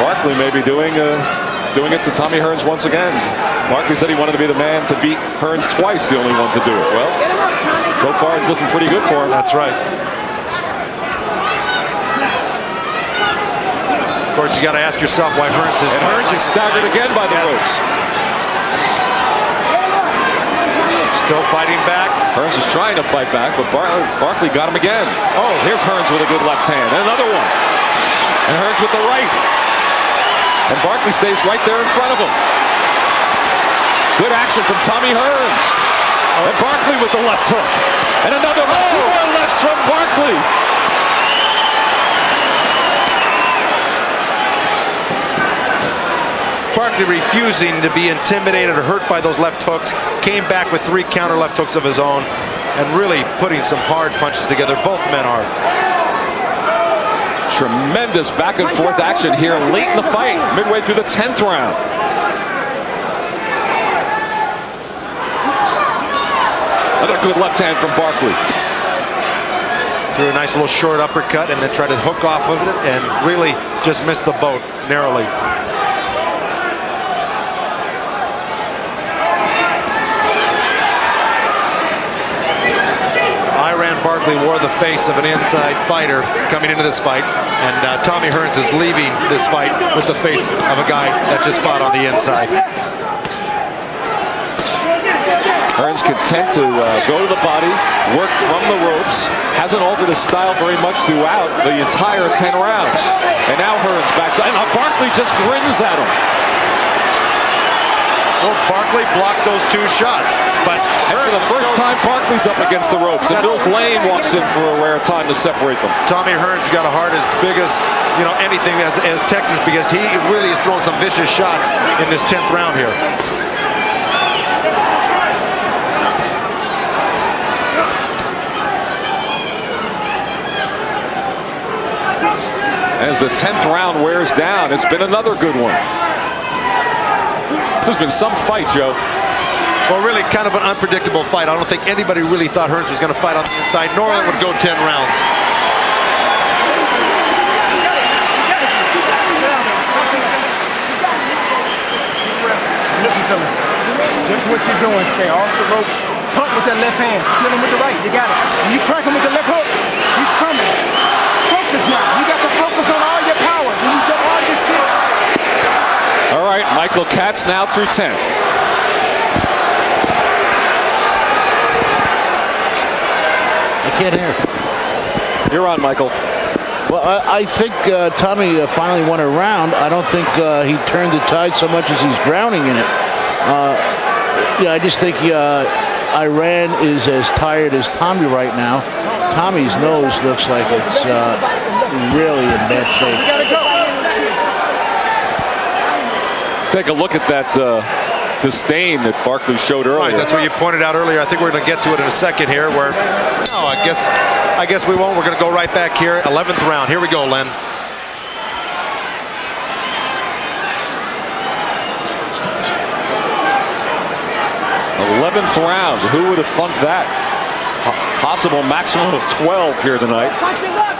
Barkley may be doing it to Tommy Hearns once again. Barkley said he wanted to be the man to beat Hearns twice, the only one to do it. Well, so far it's looking pretty good for him. That's right. Of course, you got to ask yourself why Hearns is... And Hearns is staggered again by the ropes. Still fighting back. Hearns is trying to fight back, but Barkley got him again. Oh, here's Hearns with a good left hand. And another one. And Hearns with the right. And Barkley stays right there in front of him. Good action from Tommy Hearns. And Barkley with the left hook. And another one. 2 more lefts from Barkley. Barkley refusing to be intimidated or hurt by those left hooks. Came back with 3 counter left hooks of his own. And really putting some hard punches together. Both men are. Tremendous back and forth action here late in the fight, midway through the 10th round. Another good left hand from Barkley. Threw a nice little short uppercut and then tried to hook off of it and really just missed the boat narrowly. Barkley wore the face of an inside fighter coming into this fight, and Tommy Hearns is leaving this fight with the face of a guy that just fought on the inside. Hearns content to go to the body, work from the ropes, hasn't altered his style very much throughout the entire 10 rounds. And now Hearns backs, and Barkley just grins at him. Well, Barkley blocked those 2 shots, but for the first time, Barkley's up against the ropes, and Mills Lane walks in for a rare time to separate them. Tommy Hearns got a heart as big as, you know, anything as Texas, because he really is throwing some vicious shots in this 10th round here. As the 10th round wears down, it's been another good one. There's been some fight, Joe. Well, really kind of an unpredictable fight. I don't think anybody really thought Hearns was going to fight on the inside, nor that it would go 10 rounds. Listen to me. Just what you're doing. Stay off the ropes. Pump with that left hand. Steal him with the right. You got it. When you crack him with the left hook, he's coming. Focus now. You got to focus on all your power. When you get all your skill. All right, Michael Katz now through 10. I can't hear. You're on, Michael. Well, I think Tommy finally won a round. I don't think he turned the tide so much as he's drowning in it. I just think Iran is as tired as Tommy right now. Tommy's nose looks like it's really in bad shape. Let's take a look at that disdain that Barkley showed earlier. Right, that's what you pointed out earlier. I think we're going to get to it in a second here. Where, no, I guess we won't. We're going to go right back here. 11th round. Here we go, Len. th round. Who would have thunked that? Possible maximum of 12 here tonight.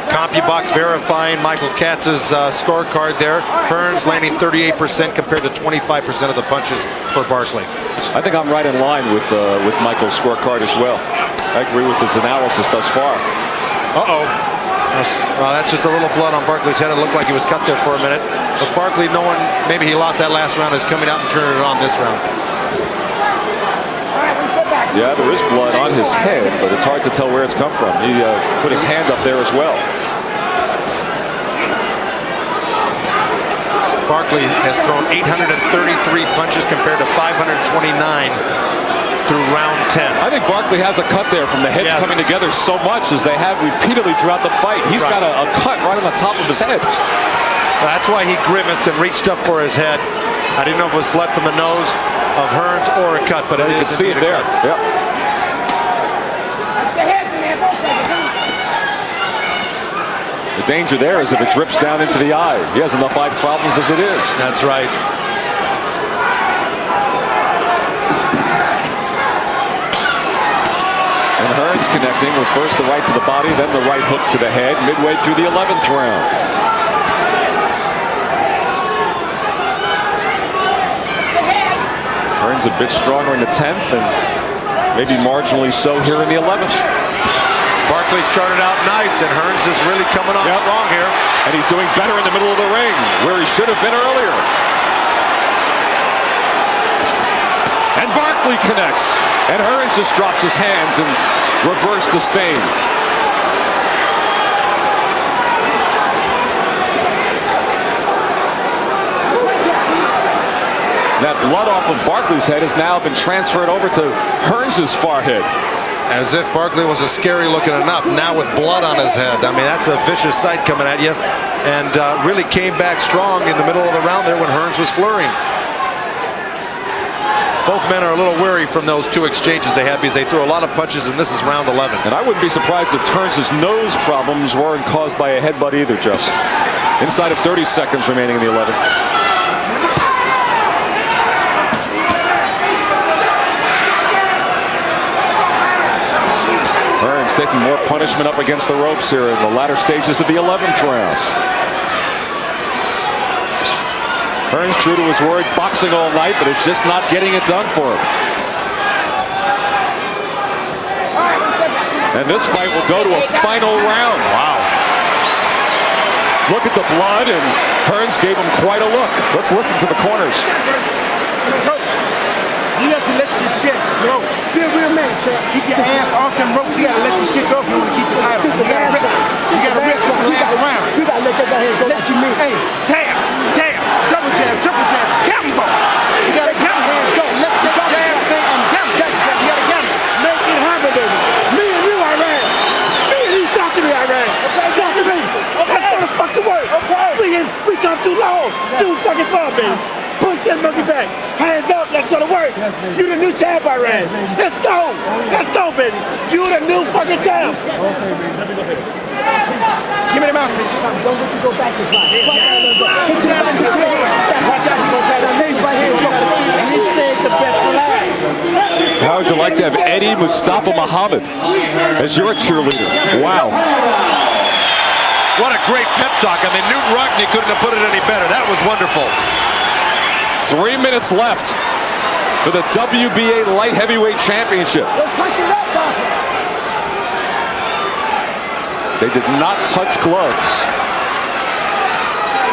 CompuBox verifying Michael Katz's scorecard there. Hearns landing 38% compared to 25% of the punches for Barkley. I think I'm right in line with Michael's scorecard as well. I agree with his analysis thus far. Uh-oh. Well, that's just a little blood on Barkley's head. It looked like he was cut there for a minute. But Barkley, knowing maybe he lost that last round, is coming out and turning it on this round. Yeah, there is blood on his head, but it's hard to tell where it's come from. He put his hand up there as well. Barkley has thrown 833 punches compared to 529 through round 10. I think Barkley has a cut there from the heads coming together so much as they have repeatedly throughout the fight. He's got a cut right on the top of his head. That's why he grimaced and reached up for his head. I didn't know if it was blood from the nose of Hearns or a cut, but you can see it there. Yep. The danger there is if it drips down into the eye. He has enough eye problems as it is. That's right. And Hearns connecting with first the right to the body, then the right hook to the head, midway through the 11th round. Hearns a bit stronger in the 10th and maybe marginally so here in the 11th. Barkley started out nice, and Hearns is really coming on strong here. And he's doing better in the middle of the ring, where he should have been earlier. And Barkley connects. And Hearns just drops his hands and reverse disdain. That blood off of Barkley's head has now been transferred over to Hearns' forehead. As if Barkley was a scary looking enough, now with blood on his head. I mean, that's a vicious sight coming at you. And really came back strong in the middle of the round there when Hearns was flurrying. Both men are a little weary from those two exchanges they had because they threw a lot of punches, and this is round 11. And I wouldn't be surprised if Hearns' nose problems weren't caused by a headbutt either, Joe. Inside of 30 seconds remaining in the 11th. Hearns taking more punishment up against the ropes here in the latter stages of the 11th round. Hearns true to his word, boxing all night, but it's just not getting it done for him. And this fight will go to a final round. Wow. Look at the blood, and Hearns gave him quite a look. Let's listen to the corners. You have to let your shit go. Be a real man, champ. Keep your ass off them ropes. You gotta let your shit go if you want to keep the title. You gotta rip this last round. You gotta let that guy here go. What you mean? Hey, jab, double jab, triple jab, counting ball. You gotta count hands go. Let the jab sing and count. You gotta count it. Make it happen, baby. Me and you, I ran. Me and you, talk to me, I ran. Talk to me. Let's go to fucking work. We come too long. Too fucking far, baby. Push that monkey back. Hands up. Let's go to work. You the new champ, I ran. Let's go. Let's go, baby. You the new fucking champ. Give me the mouthpiece. Don't let you go back this way. Hit to the back. That's my shot. Right here. He said the best for last. How would you like to have Eddie Mustafa Muhammad as your cheerleader? Wow. What a great pep talk. I mean, Newton Rockney couldn't have put it any better. That was wonderful. 3 minutes left for the WBA Light Heavyweight Championship. They did not touch gloves.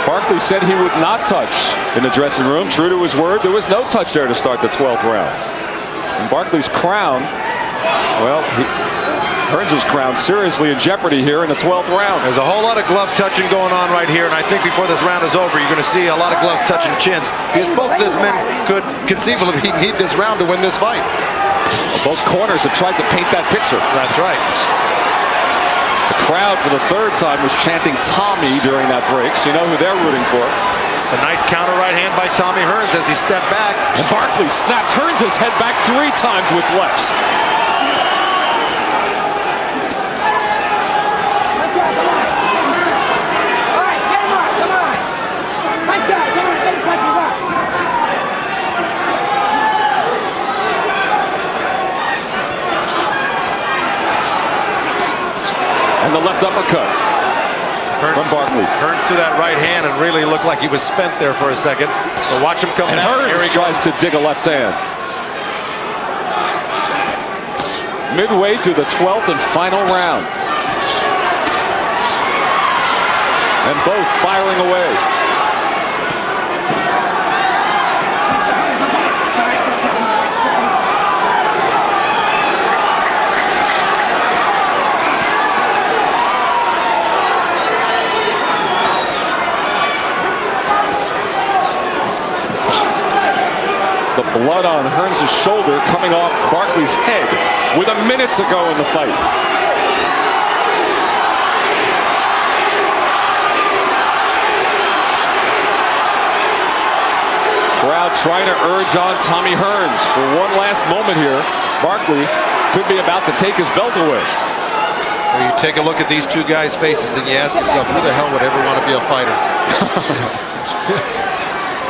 Barkley said he would not touch in the dressing room. True to his word, there was no touch there to start the 12th round. And Barkley's crown, well, Hearns' crown seriously in jeopardy here in the 12th round. There's a whole lot of glove touching going on right here, and I think before this round is over, you're going to see a lot of gloves touching chins, because both of these men could conceivably need this round to win this fight. Well, both corners have tried to paint that picture. That's right. The crowd for the third time was chanting Tommy during that break, so you know who they're rooting for. It's a nice counter right hand by Tommy Hearns as he stepped back. And Barkley snapped Hearns' head back 3 times with lefts. And the left uppercut from Barkley. Hearns threw that right hand and really looked like he was spent there for a second. But watch him come and out. Hearns tries to dig a left hand. Midway through the 12th and final round. And both firing away. The blood on Hearns' shoulder coming off Barkley's head with a minute to go in the fight. Crowd trying to urge on Tommy Hearns for one last moment here. Barkley could be about to take his belt away. Well, you take a look at these two guys' faces and you ask yourself, who the hell would ever want to be a fighter?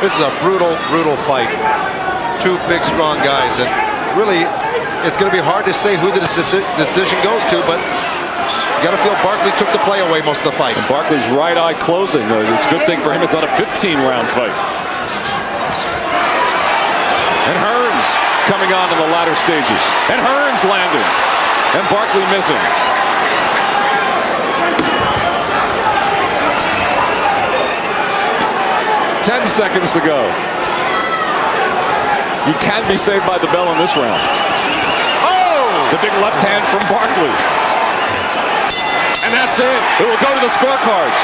This is a brutal, brutal fight. Two big, strong guys, and really, it's going to be hard to say who the decision goes to, but you got to feel Barkley took the play away most of the fight. And Barkley's right eye closing. It's a good thing for him. It's not a 15-round fight. And Hearns coming on in the latter stages. And Hearns landing. And Barkley missing. Ten seconds to go. You can be saved by the bell in this round. Oh! The big left hand from Barkley. And that's it. It will go to the scorecards.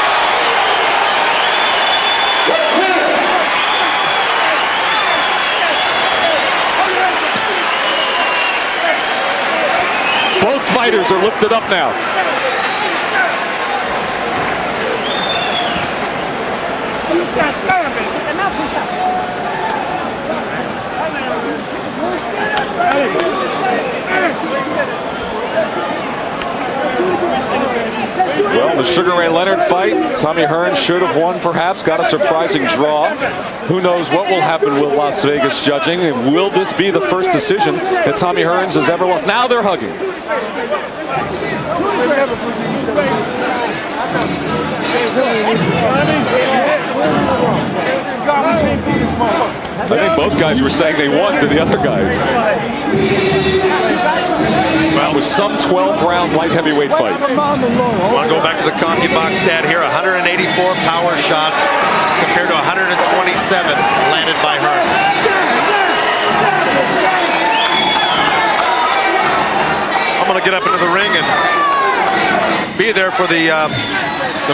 Both fighters are lifted up now. Well, the Sugar Ray Leonard fight, Tommy Hearns should have won, perhaps, got a surprising draw. Who knows what will happen with Las Vegas judging? And will this be the first decision that Tommy Hearns has ever lost? Now they're hugging. I think both guys were saying they won to the other guy. Well, what was some 12-round light heavyweight fight. I want to go back to the CompuBox stat here. 184 power shots compared to 127 landed by Hearns. I'm going to get up into the ring and be there for the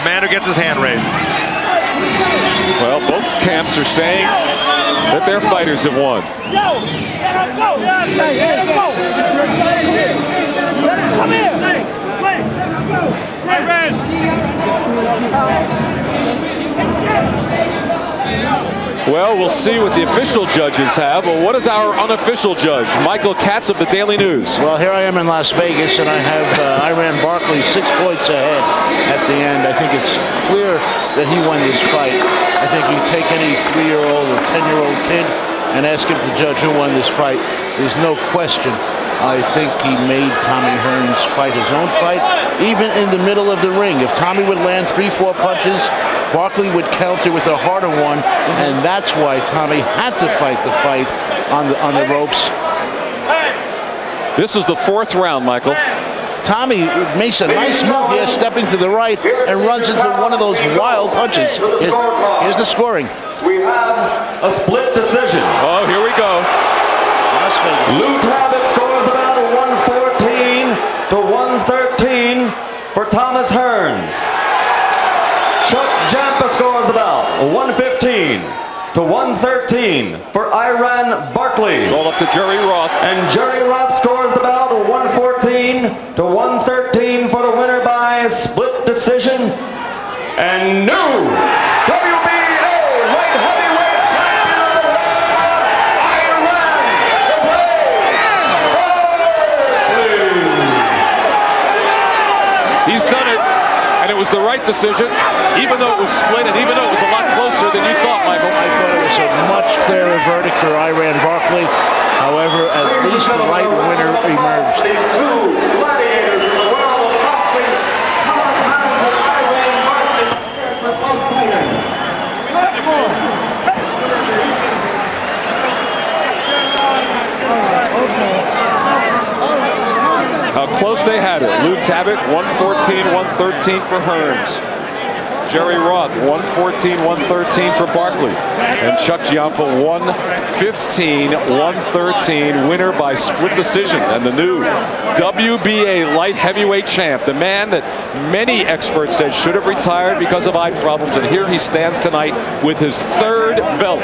man who gets his hand raised. Well, both camps are saying that their fighters have won. Come here. Well, we'll see what the official judges have. But what is our unofficial judge, Michael Katz of the Daily News? Well, here I am in Las Vegas, and I have Iran Barkley 6 points ahead at the end. I think it's clear that he won this fight. I think you take any 3-year-old or 10-year-old kid and ask him to judge who won this fight. There's no question. I think he made Tommy Hearns fight his own fight, even in the middle of the ring. If Tommy would land 3-4 punches, Barkley would counter with a harder one, and that's why Tommy had to fight the fight on the ropes. This is the 4th round, Michael. Tommy makes a nice move here, stepping to the right, and runs into one of those wild punches. Here's the scoring. We have a split decision. Oh, here we go. Lou Tabbitt scores the bout 114 to 113 for Thomas Hearns. Chuck Jampa scores the bout 115 to 113 for Iran Barkley. It's all up to Jerry Roth. And Jerry Roth scores the bout 114 to 113 for the winner by split decision. And new WBA light heavyweight champion of the world, Iran Barkley. He's done it, and it was the right decision, even though it was split and even though it was a lot closer than you thought, Michael. I thought it was a much clearer verdict for Iran Barkley. However, at least the right winner emerged. How close they had it. Lou Tabbitt, 114, 113 for Hearns. Jerry Roth, 114, 113 for Barkley. And Chuck Giampa, 115, 113, winner by split decision. And the new WBA light heavyweight champ, the man that many experts said should have retired because of eye problems. And here he stands tonight with his 3rd belt.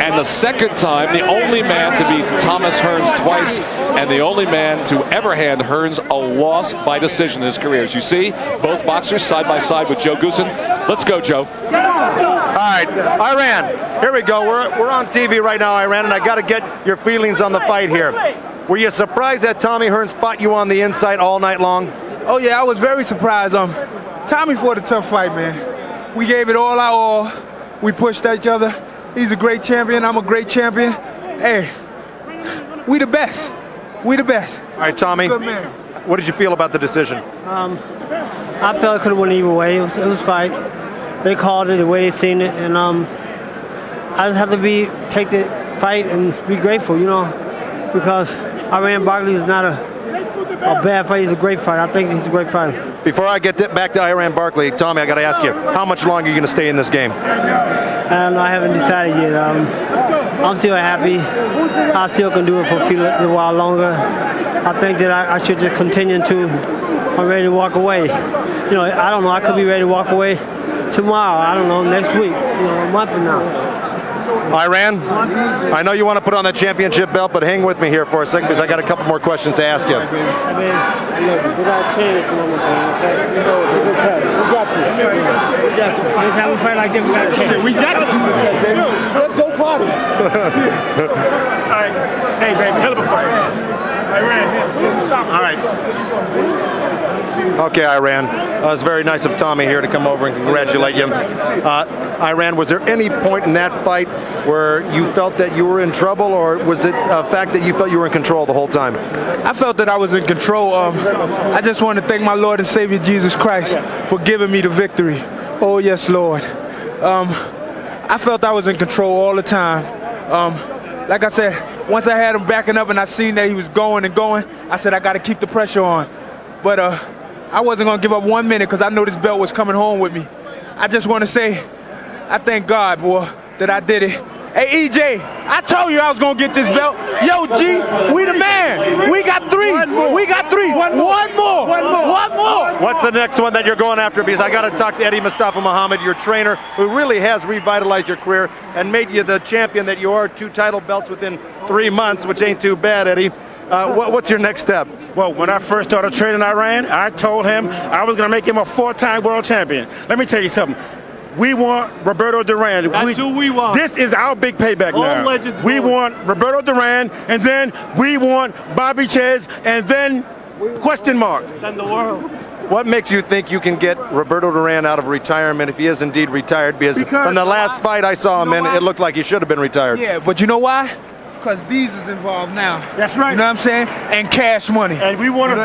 And the 2nd time, the only man to beat Thomas Hearns twice, and the only man to ever hand Hearns a loss by decision in his career. As you see, both boxers side by side with Joe Goosen. Let's go, Joe. All right, Iran, here we go. We're on TV right now, Iran, and I got to get your feelings on the fight here. Were you surprised that Tommy Hearns fought you on the inside all night long? Oh, yeah, I was very surprised. Tommy fought a tough fight, man. We gave it all our all. We pushed each other. He's a great champion. I'm a great champion. Hey, we the best. We the best. All right, Tommy, good man. What did you feel about the decision? I felt it could have went either way. It was a fight. They called it the way they seen it, and I just have to take the fight and be grateful, you know, because Iran Barkley is not a bad fight. He's a great fighter. I think he's a great fighter. Before I get back to Iran Barkley, Tommy, I got to ask you, how much longer are you going to stay in this game? I haven't decided yet. I'm still happy. I still can do it for a while longer. I think that I should just continue to. I'm ready to walk away. You know, I don't know. I could be ready to walk away tomorrow. I don't know, next week. You know, a month from now. Iran, I know you want to put on that championship belt, but hang with me here for a second because I got a couple more questions to ask you. I mean, look, we got to change one more thing, okay? We got you. We got you. Next time we fight like this, we got to change. We got you. Let's go party. All right. Hey, baby, hell of a fight. Iran, stop. All right. Okay, Iran. It's very nice of Tommy here to come over and congratulate you. Iran, was there any point in that fight where you felt that you were in trouble, or was it a fact that you felt you were in control the whole time? I felt that I was in control. I just want to thank my Lord and Savior Jesus Christ for giving me the victory. Oh, yes, Lord. I felt I was in control all the time. Like I said, once I had him backing up and I seen that he was going and going, I said I got to keep the pressure on. But I wasn't going to give up 1 minute because I knew this belt was coming home with me. I just want to say I thank God, boy, that I did it. Hey, EJ, I told you I was going to get this belt. Yo, G, we the man. We got three. We got three. One more. What's the next one that you're going after? Because I got to talk to Eddie Mustafa Muhammad, your trainer, who really has revitalized your career and made you the champion that you are. 2 title belts within 3 months, which ain't too bad, Eddie. What's your next step? Well, when I first started training Iran, I told him I was going to make him a 4-time world champion. Let me tell you something. We want Roberto Duran. That's who we want. This is our big payback now. Legends we want Roberto Duran, and then we want Bobby Chez, and then question mark. Then the world. What makes you think you can get Roberto Duran out of retirement if he is indeed retired? Because from the last fight I saw him in, it looked like he should have been retired. Yeah, but you know why? Because these is involved now. That's right. You know what I'm saying? And cash money. And we want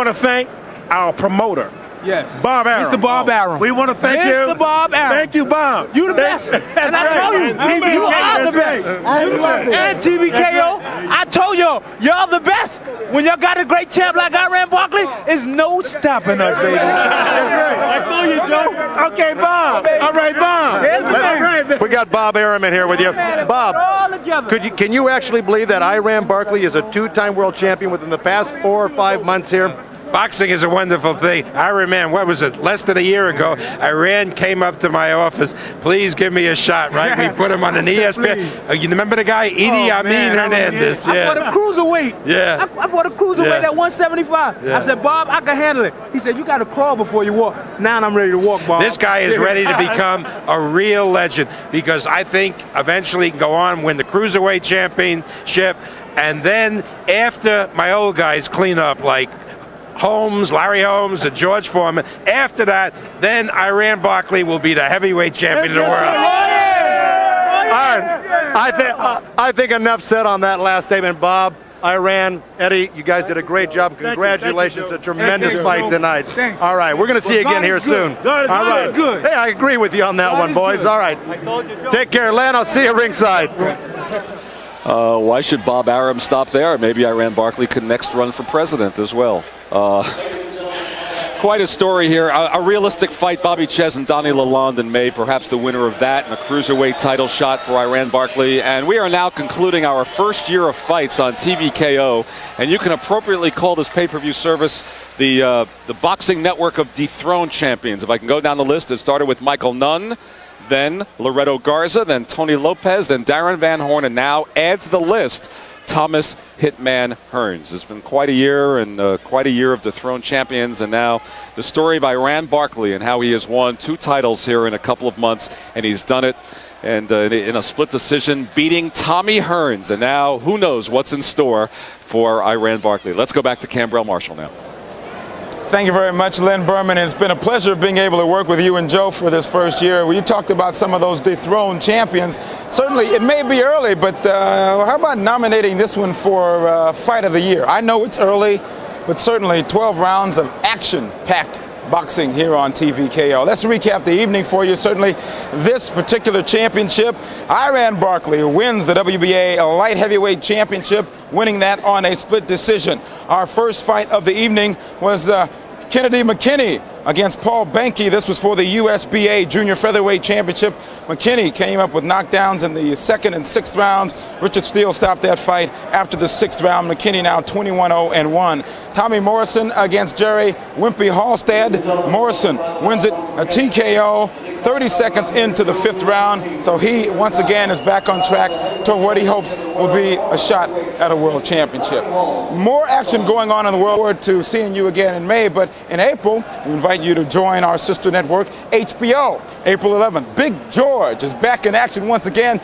to thank our promoter. Yes. Bob Arum. Mr. Bob Arum. We want to thank you. Mr. Bob Arum. Thank you, Bob. You the best. And I told you, you are the best. And TVKO, I told y'all the best. When y'all got a great champ like Iran Barkley, it's no stopping us, baby. I told you, Joe. Okay, Bob. All right, Bob. Here's the man. We got Bob Arum in here with you. Bob, can you actually believe that Iran Barkley is a 2-time world champion within the past 4 or 5 months here? Boxing is a wonderful thing. I remember, what was it, less than a year ago, Iran came up to my office, please give me a shot, right? We put him on an ESPN. You remember the guy, Idi Amin Hernandez? I fought a cruiserweight. Yeah. I fought a cruiserweight at 175. Yeah. I said, Bob, I can handle it. He said, you got to crawl before you walk. Now I'm ready to walk, Bob. This guy is ready to become a real legend because I think eventually he can go on, win the cruiserweight championship, and then after my old guys clean up, like Holmes, Larry Holmes, and George Foreman. After that, then Iran Barkley will be the heavyweight champion of the world. All right. I think enough said on that last statement, Bob. Iran, Eddie, you guys did a great job. Congratulations. A tremendous fight tonight. All right. We're going to see you again here soon. All right. Hey, I agree with you on that one, boys. All right. Take care, Len. I'll see you ringside. Why should Bob Arum stop there? Maybe Iran Barkley could next run for president as well. Quite a story here. A realistic fight, Bobby Chez and Donnie Lalonde in May. Perhaps the winner of that and a cruiserweight title shot for Iran Barkley. And we are now concluding our first year of fights on TVKO. And you can appropriately call this pay-per-view service the Boxing Network of Dethroned Champions. If I can go down the list, it started with Michael Nunn, then Loretto Garza, then Tony Lopez, then Darren Van Horn, and now add to the list Thomas Hitman Hearns. It's been quite a year and quite a year of dethroned champions, and now the story of Iran Barkley and how he has won 2 titles here in a couple of months, and he's done it and in a split decision, beating Tommy Hearns, and now who knows what's in store for Iran Barkley. Let's go back to Cambrell Marshall now. Thank you very much, Len Berman. It's been a pleasure being able to work with you and Joe for this first year. You talked about some of those dethroned champions. Certainly, it may be early, but how about nominating this one for Fight of the Year? I know it's early, but certainly 12 rounds of action-packed boxing here on TVKO. Let's recap the evening for you. Certainly, this particular championship, Iran Barkley wins the WBA Light Heavyweight Championship, winning that on a split decision. Our first fight of the evening was Kennedy McKinney against Paul Behnke. This was for the U.S.B.A. Junior Featherweight Championship. McKinney came up with knockdowns in the 2nd and 6th rounds. Richard Steele stopped that fight after the 6th round. McKinney now 21-0-1. Tommy Morrison against Jerry Wimpy Halstead. Morrison wins it a TKO 30 seconds into the 5th round. So he once again is back on track to what he hopes will be a shot at a world championship. More action going on in the world. Forward to seeing you again in May, but in April, we invite you to join our sister network, HBO, April 11th. Big George is back in action once again.